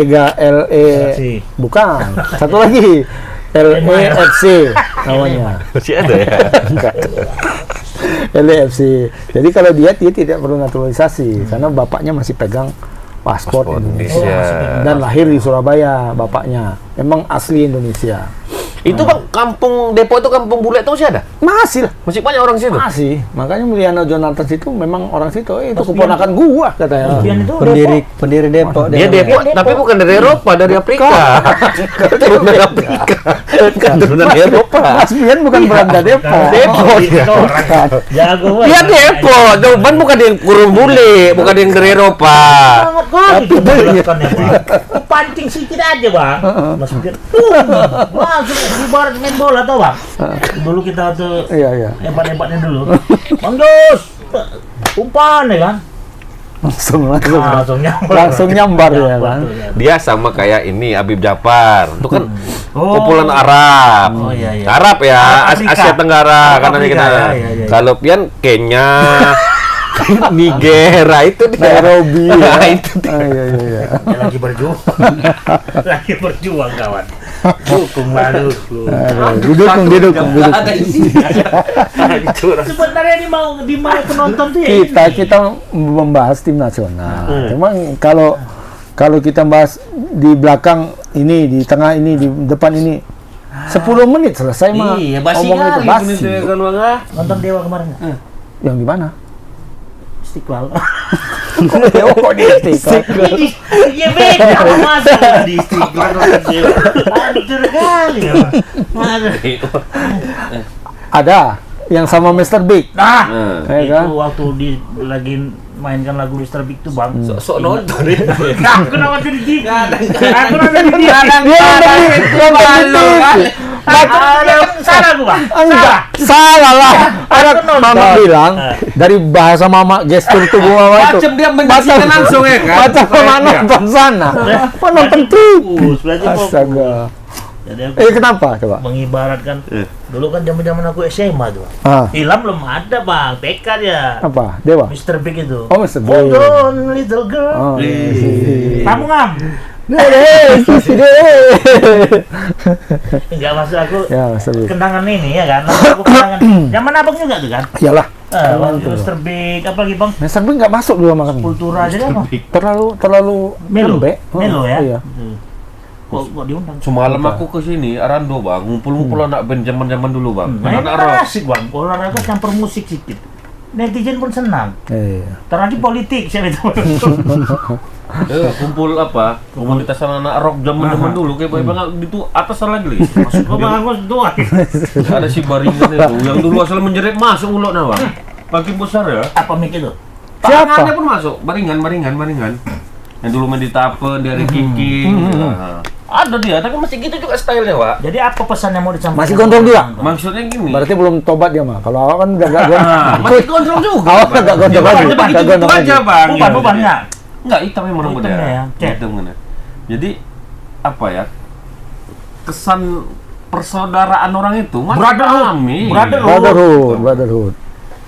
A: Chelsea.
C: bukan. Satu lagi. LAFC namanya.
B: Masih ada ya?
C: LAFC. Jadi kalau dia tidak perlu naturalisasi karena bapaknya masih pegang paspor
B: Paspor
C: Indonesia.
B: Indonesia.
C: Dan lahir di Surabaya bapaknya. Memang asli Indonesia.
B: Itu Bang, kampung Depok itu kampung bule itu masih ada?
C: Masih lah.
B: Masih banyak orang situ?
C: Masih. Makanya Miliano Jonathan itu memang orang situ. Itu keponakan gua katanya.
A: Pian itu
D: Pendiri Depok.
B: Dia Depok, tapi bukan dari Eropa, dari Afrika. Keturunan dari Afrika. Keturunan dari Eropa.
C: Mas Pian bukan Belanda Depok.
B: Depok ya.
A: Jago banget.
B: Dia Depok, cuman bukan yang kurung bule, bukan yang dari Eropa.
A: Sangat kali kebetulannya, Bang. Pancing sedikit aja, Bang. Mas Pian. Langsung ibarat main bola tau, Bang. Dulu kita tuh
C: Iya.
A: hebat-hebatnya dulu. Bang Jos, umpan ya kan?
C: Langsung nyambar ya kan.
B: Dia sama kayak ini Habib Jafar. Itu kan
A: Oh.
B: kumpulan Arab.
A: Oh, iya, iya.
B: Arab ya,
A: Arab Afrika.
B: Asia Tenggara
A: Arab
B: karena
A: Afrika,
B: kita.
A: iya.
B: Kalau Pian Kenya, Nigeria itu dia.
C: Nairobi ya.
B: Nah, itu dia.
C: Iya.
A: Dia lagi berjuang. Lagi berjuang, kawan. Dukung lah, dukung.
C: Didukung.
A: Sebenarnya di mau penonton tuh ya
C: Kita membahas tim nasional. Memang kalau kita bahas di belakang ini, di tengah ini, di depan ini 10 menit selesai mah.
B: Iya, basi
C: Omong itu
B: kali
C: basi.
B: itu kan Bang.
A: nonton Dewa kemarin nggak?
C: Yang di mana?
A: Istiqlal.
C: Kok di Istiqlal?
A: Iya beda, masuk di Istiqlal nonton Dewa. Hancur kali ya, Bang.
C: Ada yang sama Mr. Big.
A: Nah,
C: Ya
A: itu
C: kan?
A: waktu lagi mainkan lagu Mr. Big tuh, Bang.
B: Sok nonton ya.
A: Aku nonton di TV. Aku nonton di TV. Salah gua, Bang.
C: Enggak, salah lah. Ada Mama bilang dari bahasa Mama gestur tubuh Mama itu.
B: Macam dia menyaksikan langsung ya kan.
C: Macam Mama nonton sana. Kok nonton
A: Fokus, berarti fokus.
C: Astaga.
A: Jadi aku
C: Kenapa coba?
A: mengibaratkan dulu kan zaman aku SMA tuh, Bang.
C: Ah,
A: Ilham belum ada, Bang. TK dia.
C: apa? Dewa.
A: Mr. Big itu.
C: Oh, Mr. Big.
A: Hold on, little girl.
C: Oh, iya.
A: Kamu ngam. Enggak maksud aku.
C: Ya, serius.
A: Kenangan ini ya kan. Aku kenangan. Zaman abang juga tuh kan.
C: Iyalah.
A: Waktu Mr. Big apa lagi bang?
C: Mr. Big nggak masuk dulu makan.
A: Kultura aja apa?
C: Terlalu
A: Melo.
C: lembek.
A: Melo ya.
C: Iya.
A: Kok diundang?
B: Semalam aku ke sini, Arando bang, ngumpul-ngumpul anak band zaman-zaman dulu bang.
A: Nah,
B: Anak
A: ini
B: rock.
A: asik bang. Olahraga campur musik sedikit. Netizen pun senang.
C: Iya.
A: Terlagi politik siapa itu?
B: Kumpul apa? Komunitas anak rock zaman-zaman dulu kayak bang itu atas lagi. Masuk
A: Kok bang aku doang?
B: ada si Baringan itu yang dulu asal menjerit masuk mulut nah bang. Makin besar ya.
A: Apa mic itu?
C: Siapa?
B: Tangannya pun masuk. Baringan. Yang dulu main di Tape, dari Kiki. Nah, ada dia, tapi masih gitu juga stylenya, Pak.
A: Jadi apa pesan yang mau disampaikan?
C: Masih gondrong juga?
B: Maksudnya gini.
C: Berarti belum tobat dia mah. Kalau awal kan udah nggak
B: Masih gondrong juga.
C: Awal nggak gondrong lagi.
B: Begitu
C: Nggak
B: gitu
C: gondrong
B: aja,
C: lagi.
B: Bang.
A: Bukan ya?
B: Enggak, hitam memang
A: Oh,
B: rambutnya.
A: hitamnya ya, cek.
B: Hitam kan. Jadi apa ya? Kesan persaudaraan orang itu masih alami.
C: Brotherhood.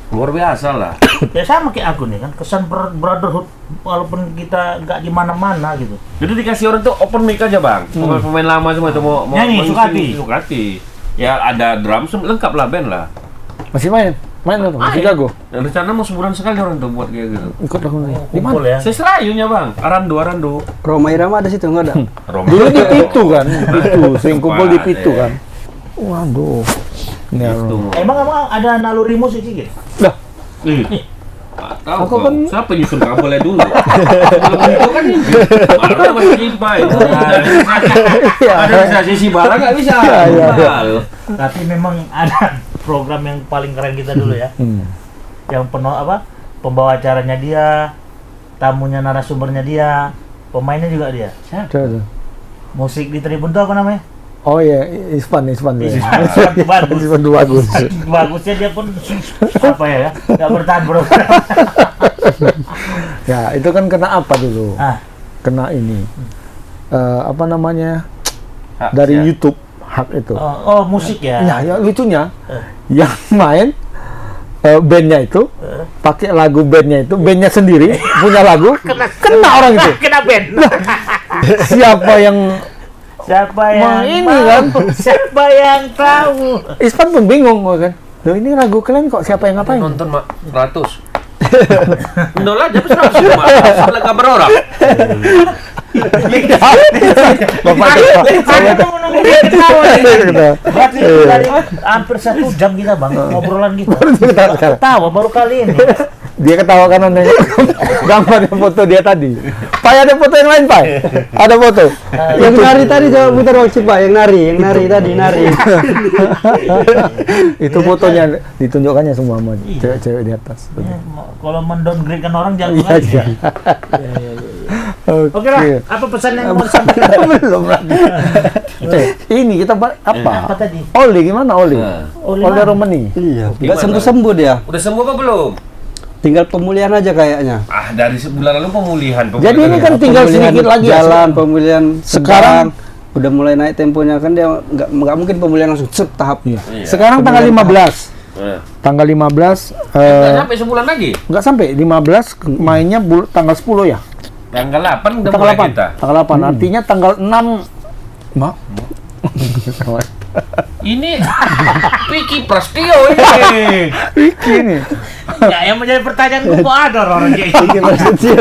B: Luar biasa lah.
A: Ya sama kayak aku nih kan, kesan brotherhood walaupun kita nggak di mana-mana gitu.
B: Jadi dikasih orang tuh open mic aja, Bang. Pemain lama semua itu mau
A: Nyanyi,
B: Sukati. Ya ada drum lengkap lah band lah.
C: Masih main tuh, masih jago.
B: Dan rencana mau sebulan sekali orang tuh buat kayak gitu.
C: Ikut aku nih. Di
A: Kumpul
C: mana?
A: ya.
B: Saya serayunya, Bang. Arando.
D: Roma Irama ada situ nggak ada?
C: Dulu di Pitu kan, Pitu, sering kumpul di Pitu
B: Iya.
C: kan. Waduh. Ini
B: Itu.
A: Emang ada naluri musik sih gitu?
C: Lah,
B: Tahu
C: Aku
B: kok.
C: kan-
B: Siapa nyusun kabelnya dulu? Sebelum itu kan ini. Ada masih IPA itu. Ada bisa sisi barang nggak bisa.
C: Iya.
A: Tapi memang ada program yang paling keren kita dulu ya. Yang penuh apa? Pembawa acaranya dia, tamunya narasumbernya dia, pemainnya juga dia.
C: Coba.
A: Musik di Tribun tuh apa namanya?
C: Oh iya, Ispan.
A: Ispan tuh bagus.
C: Ispan tuh bagus.
A: Bagusnya dia pun apa ya? Nggak bertahan bro.
C: Ya, itu kan kena apa dulu?
A: Ah,
C: Kena ini. Apa namanya?
B: Hak
C: Dari
B: siap.
C: YouTube hak itu.
A: oh musik ya.
C: Ya, lucunya yang main bandnya itu pakai lagu bandnya sendiri punya lagu kena orang itu.
A: Kena band.
C: Siapa yang
A: Siapa yang
C: ini
A: mau?
C: kan?
A: Siapa yang tahu?
C: Ispan pun bingung kan. Loh ini lagu kalian kok siapa yang ngapain?
B: Nonton mak 100. Nol aja tapi 100 cuma. Salah kabar orang.
C: Bapak
A: Aku mau nunggu dia ketawa nih.
C: Ketawa.
A: Berarti dari hampir 1 jam kita bang ngobrolan kita. Ketawa baru kali ini.
C: dia ketawa kan nanya gambar dan foto dia tadi. Pak ada foto yang lain Pak? Ada foto.
D: Yang nari tadi coba putar waktu Pak, yang nari tadi nari.
C: Itu fotonya ditunjukkannya semua sama cewek-cewek di atas.
A: Ya, kalau mendowngrade kan orang jangan
C: Iya,
A: lagi.
C: iya.
A: Oke lah, apa pesan yang mau disampaikan?
C: Belum lagi. Ini kita
A: Apa
C: apa?
A: tadi?
C: Oli gimana Oli?
A: Oli
C: Oli
A: mana?
C: Romani.
D: Iya, nggak
B: Gimana?
D: sembuh-sembuh dia.
B: Udah sembuh apa belum?
D: Tinggal pemulihan aja kayaknya.
B: Ah, dari sebulan lalu pemulihan.
C: Jadi ini kan tinggal
D: Pemulihan
C: sedikit lagi ya,
D: jalan, pemulihan
C: Sekarang-
D: sedang. Udah mulai naik temponya kan dia nggak mungkin pemulihan langsung set tahap.
C: Iya.
B: Iya.
C: Sekarang tanggal 15.
B: Nah.
C: Tanggal 15
B: Nggak sampai sebulan lagi.
C: nggak sampai 15 mainnya tanggal 10 ya.
B: Tanggal 8 udah
C: Tanggal
B: mulai
C: 8.
B: kita.
C: Tanggal 8. Artinya tanggal 6 Mak.
B: Ini Vicky Prastio ini.
C: Vicky nih.
A: Ya, yang menjadi pertanyaan gue kok ada orang kayak gitu.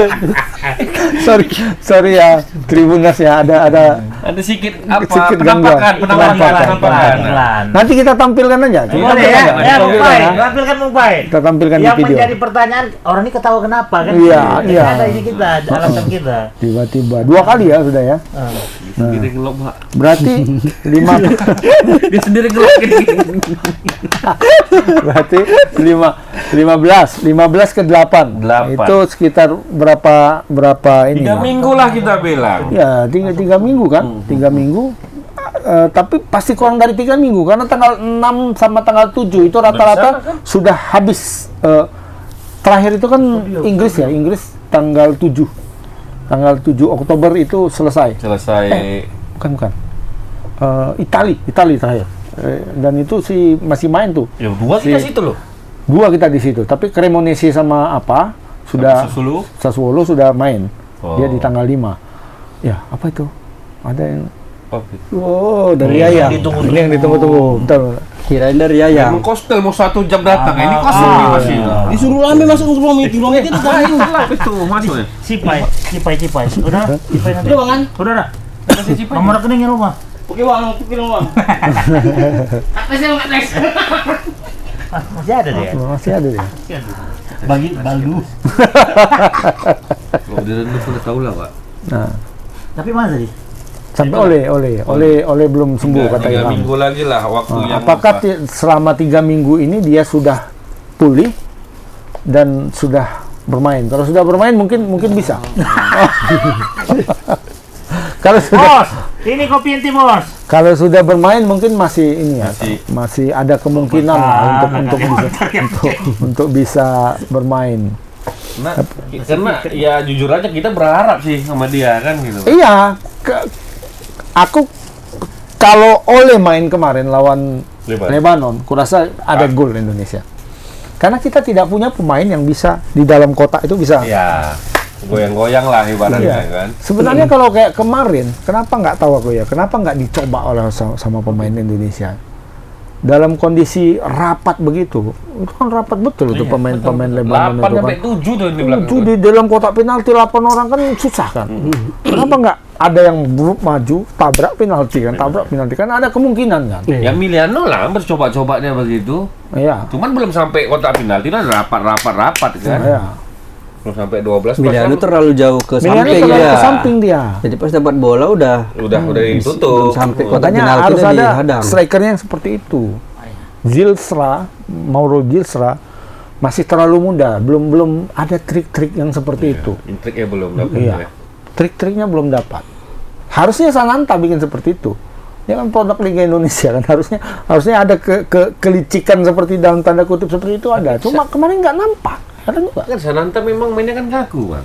C: sorry ya Tribunas ya ada
B: Ada sedikit apa?
C: Sedikit
B: Penampakan.
A: Pelan.
C: nanti kita tampilkan aja. Kita
A: Boleh
C: tampilkan
A: ya,
C: aja.
A: ya
C: Tampilkan
A: Mumbai,
C: ya.
A: tampilkan Mumbai.
C: Kita tampilkan di
A: Yang
C: video.
A: menjadi pertanyaan, orang ini ketawa kenapa kan?
C: Iya,
A: Ini
C: iya.
A: Ada ini kita, ada alasan kita.
C: Tiba-tiba 2 kali ya sudah ya.
B: Sendiri ngelok, Pak.
C: Berarti 5
B: Dia sendiri ngelok gini.
C: berarti 15 ke 8.
B: 8.
C: Itu sekitar berapa ini?
B: 3 minggu lah kita bilang.
C: Ya, 3 minggu kan? 3 minggu. Tapi pasti kurang dari 3 minggu karena tanggal 6 sama tanggal 7 itu rata-rata sudah habis. Terakhir itu kan Inggris ya, Inggris tanggal 7. Tanggal 7 Oktober itu selesai.
B: Selesai.
C: Bukan. Itali terakhir. Dan itu masih main tuh.
B: Ya, 2 kita situ loh.
C: 2 kita di situ. Tapi Cremonese sama apa sudah
B: Sassuolo.
C: Sassuolo sudah main.
B: Oh.
C: Dia di tanggal 5. Ya, apa itu? Ada yang
D: Oh, dari
A: Ini
D: Yaya.
A: yang ditunggu-tunggu.
C: ini yang ditunggu-tunggu. Bentar.
D: Kirain dari Yaya.
B: Emang kostel mau 1 jam datang, ini kosong nih masih.
E: Disuruh rame masuk ke ruang meeting itu
B: Itu masuk ya.
A: Cipai. Udah, cipai nanti.
E: Udah, Bang.
A: Udah, dah. Nomor rekeningnya rumah.
E: Oke bang, kirim bang.
A: Masih ada dia.
C: Masih ada dia.
A: Bagi balu.
B: Kalau di Renduk sudah tahu lah, Pak.
C: Nah,
A: Tapi mana tadi?
C: sampai oleh belum sembuh kata
B: 3
C: Ilham.
B: minggu lagi lah waktu yang
C: Apakah selama 3 minggu ini dia sudah pulih dan sudah bermain? Kalau sudah bermain mungkin bisa. Kalau sudah
A: Bos, ini kopi inti bos.
C: kalau sudah bermain mungkin masih ini ya, masih ada kemungkinan lah untuk bisa bermain.
B: Nah, karena ya jujur aja kita berharap sih sama dia kan gitu.
C: Iya, aku kalau Ole main kemarin lawan Lebanon, kurasa ada gol Indonesia. Karena kita tidak punya pemain yang bisa di dalam kotak itu bisa.
B: Ya, goyang-goyang lah ibaratnya
C: Iya.
B: kan.
C: Sebenarnya kalau kayak kemarin, kenapa nggak tahu aku ya? Kenapa nggak dicoba oleh sama pemain Indonesia? Dalam kondisi rapat begitu, itu kan rapat betul itu pemain-pemain Lebanon
B: 8
C: itu kan.
B: sampai 7 tuh di belakang.
C: 7 di dalam kotak penalti 8 orang kan susah kan. Kenapa nggak ada yang maju tabrak penalti kan? Tabrak penalti kan ada kemungkinan kan.
B: Ya Miliano lah bercoba-cobanya begitu.
C: Iya.
B: Cuman belum sampai kotak penalti kan rapat kan.
C: Iya.
B: Belum sampai 12
D: Miliano
B: pas
D: terlalu jauh ke
C: Miliano
D: samping
C: terlalu
D: dia.
C: ke samping dia.
D: Jadi pas dapat bola udah
B: udah
D: belum
B: ditutup.
D: sampai kotak
C: Makanya
D: penalti
C: harus
D: udah
C: ada
D: dihadang.
C: strikernya yang seperti itu. Mauro Zilstra masih terlalu muda, belum ada trik-trik yang seperti itu.
B: Intriknya belum dapat
C: Iya.
B: ya.
C: Trik-triknya belum dapat. Harusnya Sananta bikin seperti itu. Ya kan produk Liga Indonesia kan harusnya ada kelicikan seperti dalam tanda kutip seperti itu ada. Cuma kemarin nggak nampak. Ada juga.
B: Kan Sananta memang mainnya kan kaku kan.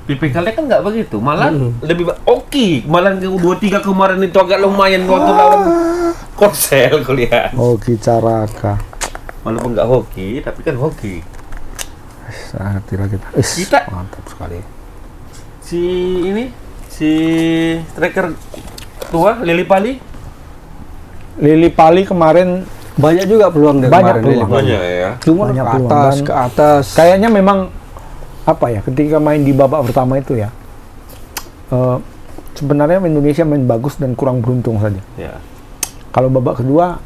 B: PPKL kan nggak begitu, malah lebih oke. Malah 2-3 kemarin itu agak lumayan waktu lawan Korsel kuliah.
C: Hoki Caraka.
B: Walaupun nggak hoki, tapi kan hoki.
C: Sangat tidak kita.
B: Kita-
C: Mantap sekali.
B: Si striker tua Lili Pali
C: Lili Pali kemarin
D: Banyak juga peluang dari
C: Banyak
D: kemarin.
C: peluang.
D: Lili.
B: ya.
D: Cuma
C: Banyak
D: ke
C: peluang.
D: atas,
C: Dan
D: ke atas.
C: kayaknya memang apa ya, ketika main di babak pertama itu ya, sebenarnya Indonesia main bagus dan kurang beruntung saja.
B: Ya.
C: Kalau babak kedua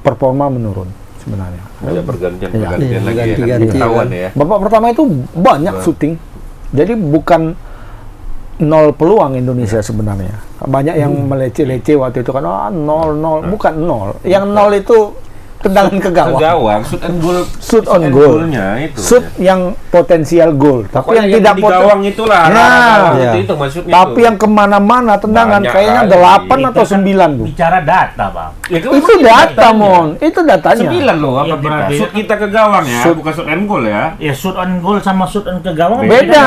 C: performa menurun sebenarnya.
B: Ada pergantian
C: Iya.
B: lagi ya kan.
D: Ganti-ganti
B: Ketahuan
D: kan.
B: ya.
C: Babak pertama itu banyak syuting, jadi bukan 0 peluang Indonesia sebenarnya. Banyak yang meleceh-leceh waktu itu kan, 0-0, bukan 0. Yang 0 itu tendangan ke gawang.
B: Ke gawang, shoot and goal.
C: Shoot on goal.
B: Goalnya itu.
C: Shoot yang potensial gol, tapi
B: Pokoknya
C: yang tidak
B: di gawang itulah.
C: Nah,
B: gawang
D: iya.
B: itu maksudnya.
C: tapi yang kemana-mana tendangan
B: Banyak
C: kayaknya
B: kali.
C: 8 atau 9 tuh.
A: Bicara data, Bang.
C: Itu data, Mon. Itu datanya.
B: 9 loh apa
A: Iya,
B: kita?
A: berarti.
B: Shoot kita ke gawang ya,
C: Shoot.
B: bukan shoot and goal ya.
A: Ya shoot on goal sama shoot on ke gawang
C: Beda.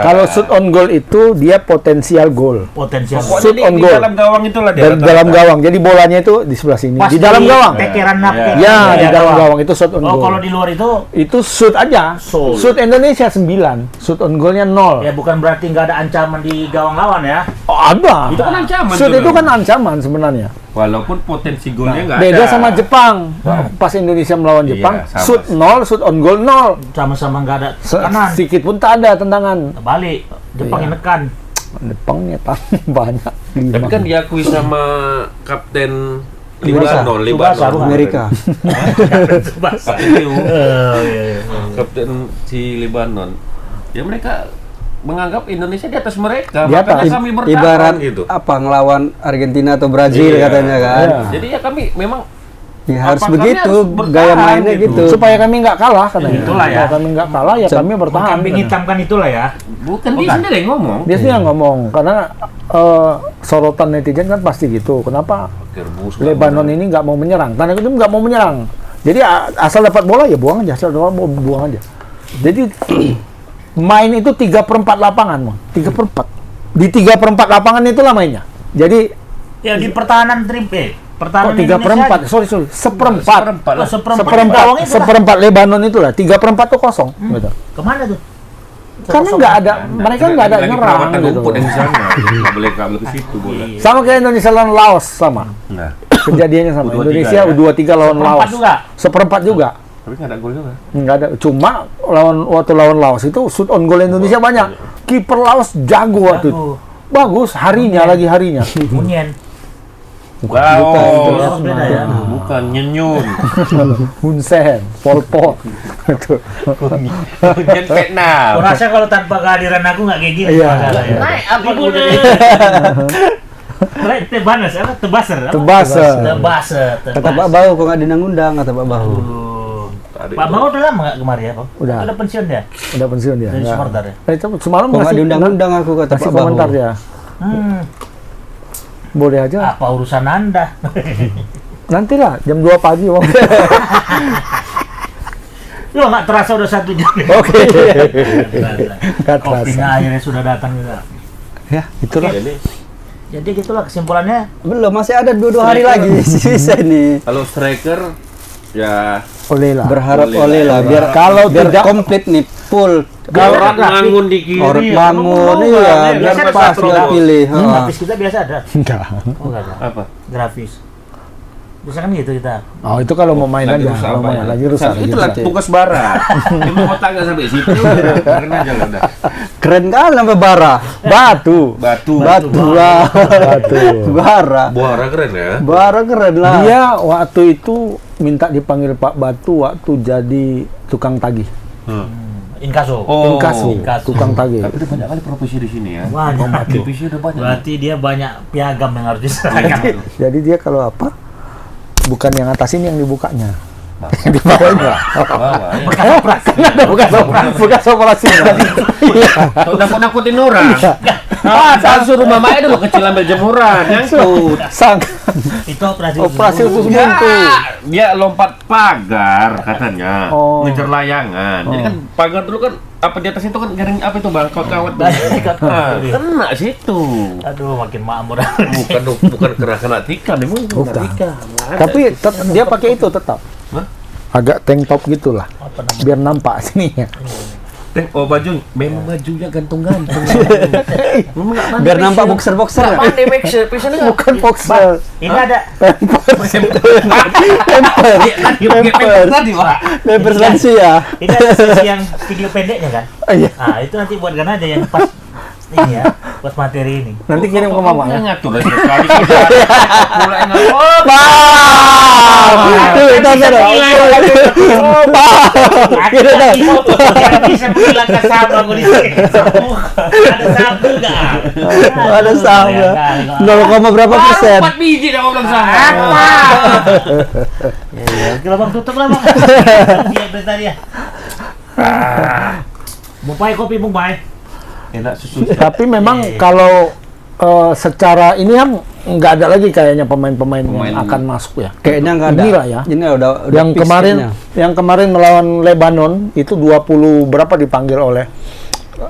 C: Kalau shoot on goal itu dia potensial gol.
A: Potensial.
B: Pokoknya
C: Shoot on
B: di
C: goal.
B: dalam gawang itulah dia.
C: Dan
B: rata-rata.
C: dalam gawang. Jadi bolanya itu di sebelah sini.
A: Pas
C: Di dalam gawang.
A: tekeran napkin.
C: Ya, di dalam gawang itu shoot on
A: Oh,
C: goal.
A: kalau di luar
C: Itu shoot aja.
A: Shoot.
C: Shoot Indonesia 9. Shoot on goalnya 0.
A: ya bukan berarti nggak ada ancaman di gawang lawan ya.
C: Oh, ada.
B: Itu kan ancaman
C: Shoot
B: tuh,
C: itu
B: kan?
C: kan ancaman sebenarnya.
B: Walaupun potensi golnya nggak
C: Beda
B: ada.
C: sama Jepang. Pas Indonesia melawan
B: Iya,
C: Jepang,
B: sama.
C: shoot 0, shoot on goal 0.
A: Sama-sama nggak ada kanan.
C: Sedikit pun tak ada tendangan.
A: Balik. Jepang
C: Iya.
A: yang nekan.
C: Jepang nyetak banyak.
B: Tapi kan diakui sama kapten
A: Tsubasa.
B: Libanon,
A: Tsubasa, bukan?
D: Amerika.
A: Bahasa.
B: Kapten Liu,
A: Iya.
B: kapten si Libanon. Ya mereka menganggap Indonesia di atas mereka,
C: Di atas.
B: makanya kami bertahan
D: Ibarat
B: gitu.
D: apa ngelawan Argentina atau Brazil
B: Iya.
D: katanya kan.
C: Iya.
B: Jadi ya kami memang
D: Ya harus
B: Apa, kami
D: begitu,
B: harus bertahan
D: gaya mainnya
B: gitu.
D: gitu.
C: Supaya kami nggak kalah katanya.
A: Itulah ya.
C: Supaya kami nggak kalah ya kami bertahan.
A: Kambing
C: katanya.
A: hitam kan itulah ya.
B: bukan dia sendiri yang ngomong.
C: Dia sih yang ngomong karena sorotan netizen kan pasti gitu. Kenapa
B: Kerbus,
C: Lebanon ini nggak mau menyerang? Tanda kutip nggak mau menyerang. Jadi asal dapat bola ya buang aja, asal dapat bola buang aja. Jadi main itu 3/4 lapangan, Mon. 3/4. Di 3/4 lapangan itulah mainnya. Jadi
A: Ya di pertahanan pertahanan
C: kok 3/4? Sorry, seperempat.
A: Oh, seperempat.
C: Seperempat Lebanon itulah. 3/4 tuh kosong. Gitu.
A: Kemana tuh?
C: Karena nggak ada, mereka nggak ada
B: Lagi
C: nyerang
B: perawatan
C: gitu.
B: rumput yang di sana. Nggak boleh ke situ bola.
C: Sama kayak Indonesia lawan Laos sama.
B: Nah,
C: Kejadiannya sama.
B: U23
C: Indonesia
B: ya?
C: U23 lawan
A: Seperempat
C: Laos.
A: juga.
C: Seperempat juga.
B: tapi nggak ada gol juga.
C: Nggak ada. Cuma waktu lawan Laos itu shoot on goal Indonesia banyak. Kiper Laos jago waktu itu. Bagus, harinya.
A: Munyen.
B: Wow,
A: beda ya.
B: bukan nyenyun.
C: Hun Sen, Pol Pot. Itu.
B: Nyen Vietnam.
A: Aku rasa kalau tanpa kehadiran aku nggak kayak gini.
C: Iya.
A: masalahnya.
B: Naik apa
A: Ibu
B: gua jadi?
A: Naik Tebanas apa? Tebaser. apa?
C: Tebaser.
A: Tebaser.
D: Kata Pak Bahu kok nggak diundang kata Pak Bahu.
A: Pak Bau udah lama nggak kemari ya, Pak?
C: Udah.
A: Udah pensiun dia?
C: Udah pensiun dia.
A: Dari
C: Nggak.
A: supporter ya?
C: Itu semalam
D: Kok nggak diundang-undang aku kata
C: kasih
D: Pak Bahu.
C: komentar dia. Boleh aja.
A: Apa urusan Anda?
C: Nantilah jam 2 pagi. Om.
A: Loh, nggak terasa udah 1 jam.
C: Oke. Nggak
A: Kopinya
C: terasa.
A: akhirnya sudah datang juga.
C: Ya, itulah.
A: Jadi gitulah kesimpulannya.
D: Belum, masih ada 2 hari lagi sisa nih.
B: Kalau striker ya
C: Oleh lah.
D: Berharap
B: Boleh
D: oleh
B: lah.
D: lah biar
C: Kalau
D: biar
C: tidak-
D: komplit nih full.
B: kalau
A: Orang
B: bangun di kiri.
D: Orang bangun
B: Ngomong,
D: iya
B: kan,
D: biar
B: biasa
D: pas
B: satu
D: dia
B: gol.
D: pilih.
A: Grafis kita biasa ada.
C: Enggak.
A: Oh, nggak ada.
B: Apa?
A: Grafis. Bisa kan gitu kita.
C: Oh, itu kalau mau main
B: Lagi
C: aja.
B: rusak
C: Kalau
B: apa
C: main
B: ya?
C: lagi rusak.
B: Itu lah tugas bara. Dia mau otak nggak sampai situ. Keren aja lah udah.
D: Keren kan sampai bara.
C: Batu.
B: Batu.
D: Batu lah.
C: Batu.
D: Bara.
B: Buara keren ya.
D: Bara keren lah.
C: Dia waktu itu minta dipanggil Pak Batu waktu jadi tukang tagih.
A: Inkaso.
B: Oh.
C: Inkaso,
A: Inkaso.
C: tukang tagih.
B: Tapi udah banyak kali profesi di sini ya.
A: Banyak.
B: Divisi udah banyak.
A: Berarti dia banyak piagam yang harus diserahkan.
C: Jadi dia kalau apa? Bukan yang atas ini yang dibukanya. Di bawahnya.
B: Bawah, ya.
C: Bukan operasi.
B: Tuh nakut-nakutin orang. Saya suruh mamanya dulu kecil ambil jemuran, nyangkut.
C: Sang
A: Itu operasi.
C: operasi
A: khusus.
C: khusus buntu.
B: Dia lompat pagar katanya,
C: Oh.
B: ngejar layangan. Jadi kan pagar dulu kan apa di atas itu kan garing apa itu bang kawat. Kena situ.
A: Aduh, makin makmur.
B: Bukan kena tikam, memang kena tikam.
C: Tapi dia pakai itu tetap.
B: Hah?
C: Agak tank top gitulah.
A: Apa namanya?
C: Biar nampak sininya.
B: Oh baju, memang bajunya gantung-gantung.
D: Biar nampak boxer-boxer.
B: Pandai mixer, pisahnya nggak?
C: Bukan boxer.
A: Ini ada
B: Tadi pak.
D: Paper lansia.
A: ini ada sesi yang video pendeknya kan?
C: Iya.
A: Nah, itu nanti buatkan aja yang pas ini ya, pas materi ini.
C: Nanti kirim ke mama ya.
B: Ngatur aja sekali. Mulai ngatur.
C: Itu ada.
A: Ada foto yang bisa menghilangkan saham aku di sini. Ada saham juga.
D: Ada saham ya. 0, berapa persen?
B: 4 biji dah orang sama.
A: Ya, kita bang tutup lah bang. Iya bentar ya. Mumpai kopi mumpai.
B: Enak susu.
C: Tapi memang kalau secara ini kan nggak ada lagi kayaknya pemain-pemain yang
B: Pemain-
C: akan masuk ya.
D: Kayaknya nggak ada.
C: Inilah ya.
D: Ini udah
C: Yang
D: fix kayaknya.
C: kemarin melawan Lebanon itu 20 berapa dipanggil oleh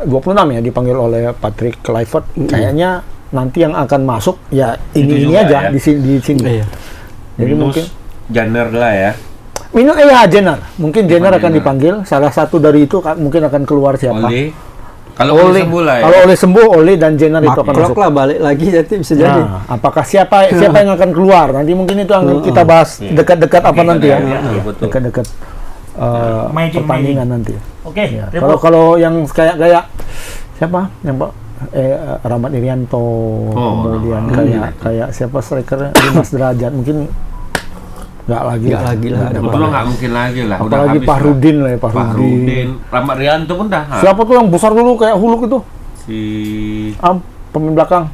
C: 26 ya dipanggil oleh Patrick Kluivert. Kayaknya nanti yang akan masuk ya ini
B: juga
C: aja
B: ya.
C: di sini.
D: Iya.
C: Jadi mungkin
B: Janner lah ya.
C: Jenner. Mungkin Jenner akan
B: Jenner.
C: dipanggil. Salah satu dari itu mungkin akan keluar siapa?
B: Oli. Kalau Oli sembuh lah ya.
C: Kalau Oli sembuh, Oli dan Jenner itu akan
D: Klok
C: masuk.
D: lah balik lagi jadi bisa jadi.
C: Nah, apakah siapa yang akan keluar? Nanti mungkin itu akan kita bahas dekat-dekat apa nanti ya.
B: Iya, betul.
C: Dekat-dekat
A: Magic,
C: pertandingan nanti.
A: Oke,
C: Ya.
A: Rebo.
C: Kalau yang kayak siapa? Yang Pak Rahmat Irianto, kemudian kayak siapa striker Dimas Derajat mungkin nggak lagi
D: Nggak lagi lah.
B: Kebetulan nggak mungkin lagi lah. Udah
C: apalagi
B: habis
C: Pak
B: lah.
C: Rudin lah ya, Pak
B: Pak
C: Rudin.
B: Rudin. Rahmat Rianto pun dah.
C: Siapa tuh yang besar dulu kayak Huluk itu?
B: Si
C: Pemain belakang.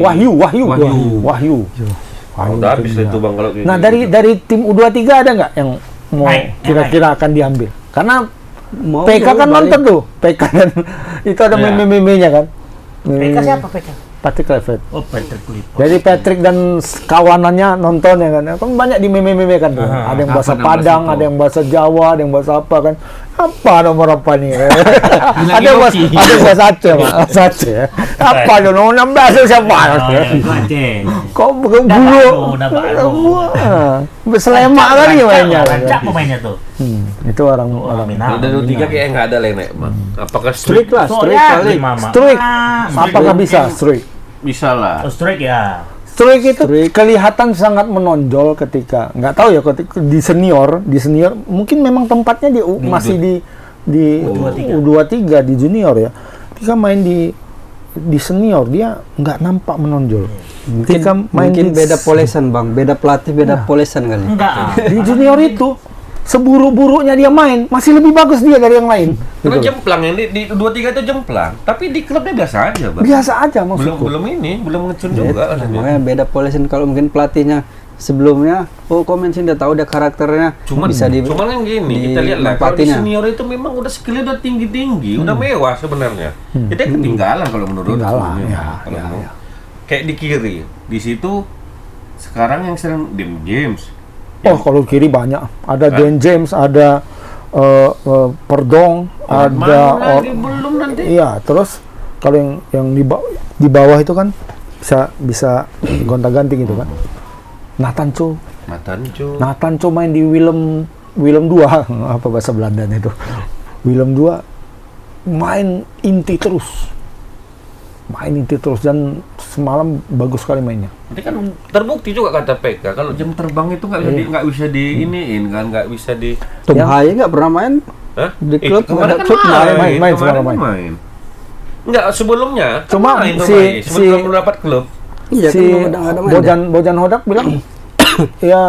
B: Wahyu.
C: Wahyu.
B: Udah habis itu bang kalau kayak
C: Nah,
B: gitu.
C: dari tim U23 ada nggak yang mau
A: Naik,
C: kira-kira akan diambil? Karena
D: Mau
C: PK kan
D: balik.
C: nonton tuh, PK dan itu ada
B: Iya.
C: meme-memenya kan.
A: PK siapa PK?
C: Patrick Kluivert.
A: Oh, Patrick Kluivert.
C: Jadi Patrick dan kawanannya nonton ya kan. Kan banyak di meme-meme kan tuh. Ada yang bahasa
B: apa nama
C: Padang,
B: situ?
C: ada yang bahasa Jawa, ada yang bahasa apa kan. Apa nomor apa nih? Ada bos Aceh, Mas. Aceh. Apa tuh nomor 16 itu siapa? Kok bukan bulu? Berselemak kali mainnya.
A: Rancak pemainnya tuh.
C: Itu orang
B: Kalau dari 3 kayaknya nggak ada lain, Bang. Apakah
C: Streak lah, streak
A: Soalnya
C: kali.
A: Mama.
C: Streak. Apakah
B: Streak.
C: bisa streak?
B: bisa lah?
A: Oh, strike ya.
C: Streak itu kelihatan sangat menonjol ketika nggak tahu ya ketika di senior mungkin memang tempatnya masih di U23 di junior ya. Ketika main di senior dia nggak nampak menonjol. Ketika main
D: Mungkin
C: di
D: beda polesan bang, beda pelatih, beda polesan kali.
A: Enggak.
C: di junior itu seburuk-buruknya dia main masih lebih bagus dia dari yang lain.
B: Karena
C: Gitu.
B: jemplang yang di 23 itu jemplang, tapi di klubnya biasa aja, Bang.
C: Biasa aja maksudku.
B: Belum ngecun juga rasanya.
D: Makanya beda polesan kalau mungkin pelatihnya sebelumnya, kau mention dia tahu dia karakternya
B: Cuman
D: bisa di
B: cuman kan gini, kita lihat lah kalau di
D: manfaatinnya.
B: senior itu memang udah skillnya udah tinggi-tinggi, udah mewah sebenarnya. Kita ketinggalan kalau menurut
C: Ketinggalan,
B: Kalau
C: ya.
B: menurut- Kayak di kiri, di situ sekarang yang sering James.
C: Oh, kalau kiri banyak. Ada Dan James, ada Perdong, ada
B: lagi belum nanti.
C: iya, terus kalau yang di bawah itu kan bisa gonta-ganti gitu kan. Nathan Cho main di Willem 2 apa bahasa Belandanya itu. Willem 2 main inti terus dan semalam bagus sekali mainnya.
B: Nanti kan terbukti juga kata PK kalau jam terbang itu nggak bisa diiniin kan, nggak bisa di.
D: Tom
C: Yang-
D: Haye nggak pernah main
B: Hah?
D: di klub.
B: Kemarin kan
C: klub main
B: kemarin
C: semalam
B: kan main. Enggak, sebelumnya kan
C: Cuma
B: main tuh,
C: si-
B: Mai. sebelum
C: si-
B: mendapat klub.
D: Iya
C: Si
D: kan udah nggak ada main. dia.
C: Bojan Hodak bilang ya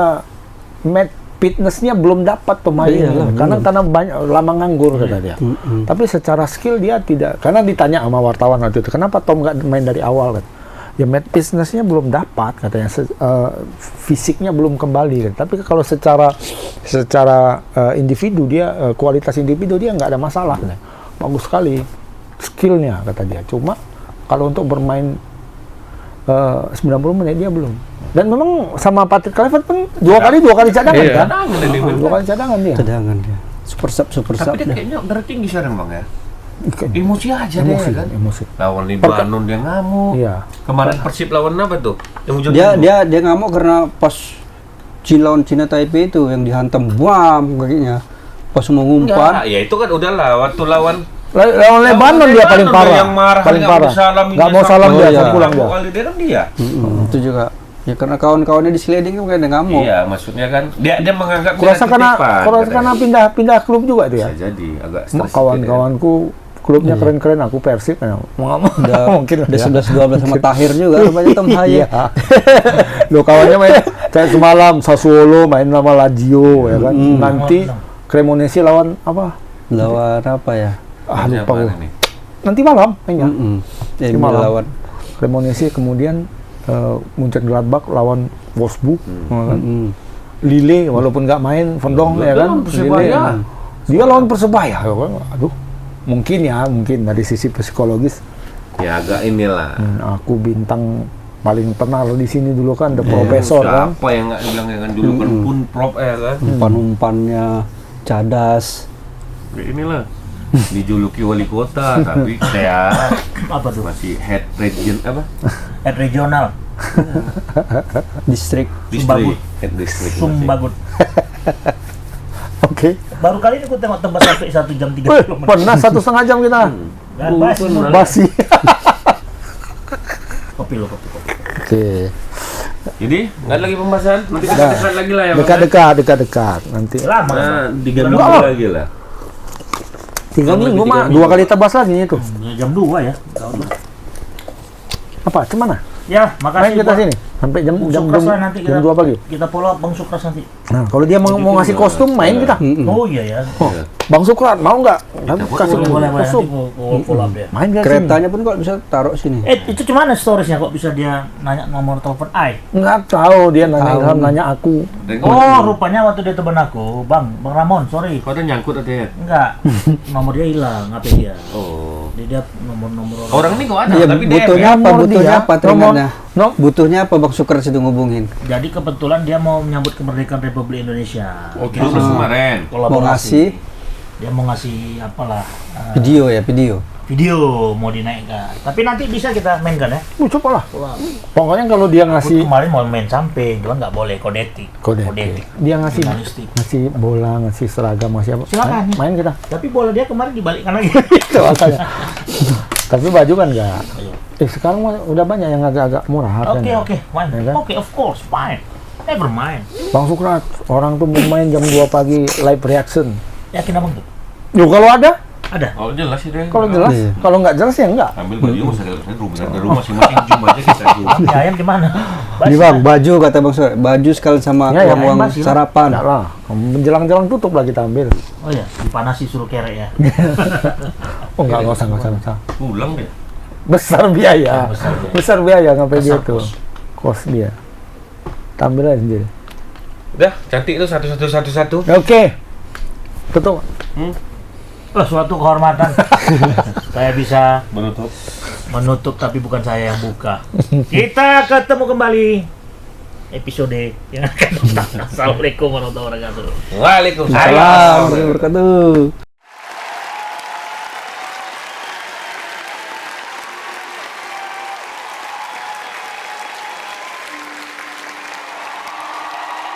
C: match fitnessnya belum dapat pemain
D: Iyalah,
C: karena banyak lama nganggur kata dia. Tapi secara skill dia tidak, karena ditanya sama wartawan waktu itu kenapa Tom nggak main dari awal kan? Ya match fitnessnya belum dapat katanya, fisiknya belum kembali kan. Tapi kalau secara individu dia kualitas individu dia nggak ada masalah kan. Bagus sekali skillnya kata dia. Cuma kalau untuk bermain 90 menit dia belum. Dan memang sama Patrick Kluivert pun dua kali cadangan kan?
B: Cadangan dia bilang.
C: 2 kali cadangan dia.
D: Cadangan dia. Super sub
B: Tapi dia
D: dia.
B: kayaknya darah tinggi sekarang, Bang ya.
C: Kayaknya
B: Emosi aja
C: emosi,
B: dia kan.
C: emosi.
B: Lawan Libanon dia ngamuk.
C: Iya.
B: Kemarin Persib lawan apa tuh? Yang hujan
D: Dia ngamuk karena pas lawan Cina Taipei itu yang dihantam buam kakinya. Pas mau ngumpan.
B: Enggak, ya itu kan udahlah waktu lawan
C: Lawan Lebanon dia paling parah.
B: yang marah,
C: Paling
B: nggak
C: parah.
B: mau salam,
C: Nggak mau salam
D: Oh,
C: dia,
D: iya.
C: saat pulang dia.
B: Kali dia kan dia.
D: Itu juga. Ya karena kawan-kawannya di sliding kan kayak ngamuk.
B: Iya, maksudnya kan dia menganggap
C: Kurasa karena
B: katanya.
C: pindah klub juga itu ya.
B: Bisa jadi agak stres
C: Kawan-kawanku klubnya keren-keren, aku Persib ya. Mau nggak mau mungkin lah
D: Udah
C: ya.
D: 11-12 sama Tahir juga rupanya Tom Haye.
C: Iya. Loh kawannya main kayak semalam Sassuolo main sama Lazio ya kan. Nanti Cremonese lawan apa?
D: Lawan apa ya?
C: Lupa gue.
B: nih.
C: Nanti malam mainnya.
D: Ya,
C: Di malam.
D: lawan.
C: Cremonese kemudian Mönchengladbach lawan Wolfsburg. ya kan? Lille walaupun nggak main Vendong ya kan.
B: lawan Persebaya.
C: Lille, dia lawan Persebaya. ya kan? Aduh. Mungkin dari sisi psikologis
B: Ya agak inilah.
C: aku bintang paling tenar di sini dulu kan, the profesor kan.
B: Siapa yang nggak bilang ya kan dulu kan pun prop kan.
D: Umpan-umpannya cadas.
B: Kayak inilah. Dijuluki wali kota tapi saya
A: Apa tuh?
B: masih head region apa?
A: Head regional.
D: Distrik.
B: Distrik. Head district.
A: Sumbagut.
C: Oke.
A: Baru kali ini aku tengok tembak sampai 1 jam 30
C: Wih,
A: menit.
C: pernah 1,5 jam kita.
A: Dan basi.
C: Basi.
A: Kopi lo, kopi.
C: Oke.
B: Jadi nggak ada lagi pembahasan. Nanti kita
C: Nah,
B: dekat lagi lah ya. Bang, ya?
C: Dekat nanti.
A: Lama.
B: Nah, 3
C: Enggak
B: minggu
C: lah.
B: lagi lah.
C: 3 minggu
B: tiga
C: mah
B: minggu.
C: 2 kali tebas lagi itu.
A: Jam 2 ya.
C: Apa? Cemana?
A: Ya,
C: Main
A: makasih.
C: kita
A: buat
C: sini sampai jam
A: Sukses lah nanti
C: jam 2 pagi.
A: Kita follow up Bang Sukras nanti.
C: Nah, kalau dia mau ngasih kostum main kita.
A: Oh iya ya.
C: Oh, Bang Sukrat mau nggak? Kasih
A: Boleh nanti
C: kostum.
A: gua follow up ya.
C: Main ke sini.
D: Keretanya pun kalau bisa taruh sini.
A: Itu gimana storiesnya kok bisa dia nanya nomor telepon Ai?
C: Nggak tahu dia nanya aku.
B: Dan
A: Oh, rupanya waktu dia temen aku, Bang Ramon, sorry.
B: kau ada nyangkut atau ya?
A: Enggak, nomor dia hilang, apa dia?
B: Oh.
A: Dia nomor
B: Orang ini kok ada,
D: Iya,
B: tapi
D: butuhnya
B: DM.
D: apa?
C: Nomor
D: Butuhnya
C: dia,
D: apa teringatnya? Butuhnya apa Bang Sukres itu ngubungin?
A: Jadi kebetulan dia mau menyambut kemerdekaan Republik Indonesia.
B: Oh, Pilpres kemarin.
D: Mau ngasih
A: Dia mau ngasih apalah
D: Video ya, video.
A: video mau dinaikkan. Tapi nanti bisa kita mainkan ya.
C: Coba lah. Pokoknya kalau dia
A: Aku
C: ngasih
A: kemarin mau main samping, cuma nggak boleh kodetik.
C: kode, dia ngasih
A: Jurnalistik.
C: ngasih bola, ngasih seragam, ngasih apa?
A: Silakan.
C: Main kita.
A: Tapi bola dia kemarin dibalikkan lagi.
C: Itu makanya. Tapi baju kan enggak. Sekarang mah udah banyak yang agak-agak murah harganya.
A: Oke, fine.
C: Ya kan?
A: Oke, of course, fine. Never mind.
C: Bang Sukrat, orang tuh mau main jam 2 pagi live reaction.
A: Yakin abang tuh?
C: Yo kalau ada,
A: Ada.
B: Oh jelas sih deh.
C: kalau jelas,
D: Iya.
C: kalau nggak jelas ya enggak.
B: Ambil baju masa dari rumah masing-masing cium aja kita cium.
A: Tapi ayam gimana?
D: Di Bang, baju kata Bang Sur, baju sekali sama
C: Ya, yang
D: uang
A: basi lah.
D: sarapan.
C: Enggak lah, menjelang-jelang tutup lah kita ambil.
A: Oh ya, dipanasi suruh kerek ya.
C: Oh enggak usah.
B: Pulang deh.
C: Besar biaya.
A: Besar biaya.
C: Besar biaya ngapain dia
A: Besar
C: tuh?
A: kos.
C: Kos dia. Tampil aja sendiri.
B: Udah, cantik tuh satu.
C: Oke. Tutup.
A: Wah, suatu kehormatan. Saya bisa
B: Menutup.
A: tapi bukan saya yang buka. Kita ketemu kembali episode yang akan datang. Assalamualaikum warahmatullahi wabarakatuh.
B: Waalaikumsalam.
D: Salam warahmatullahi wabarakatuh.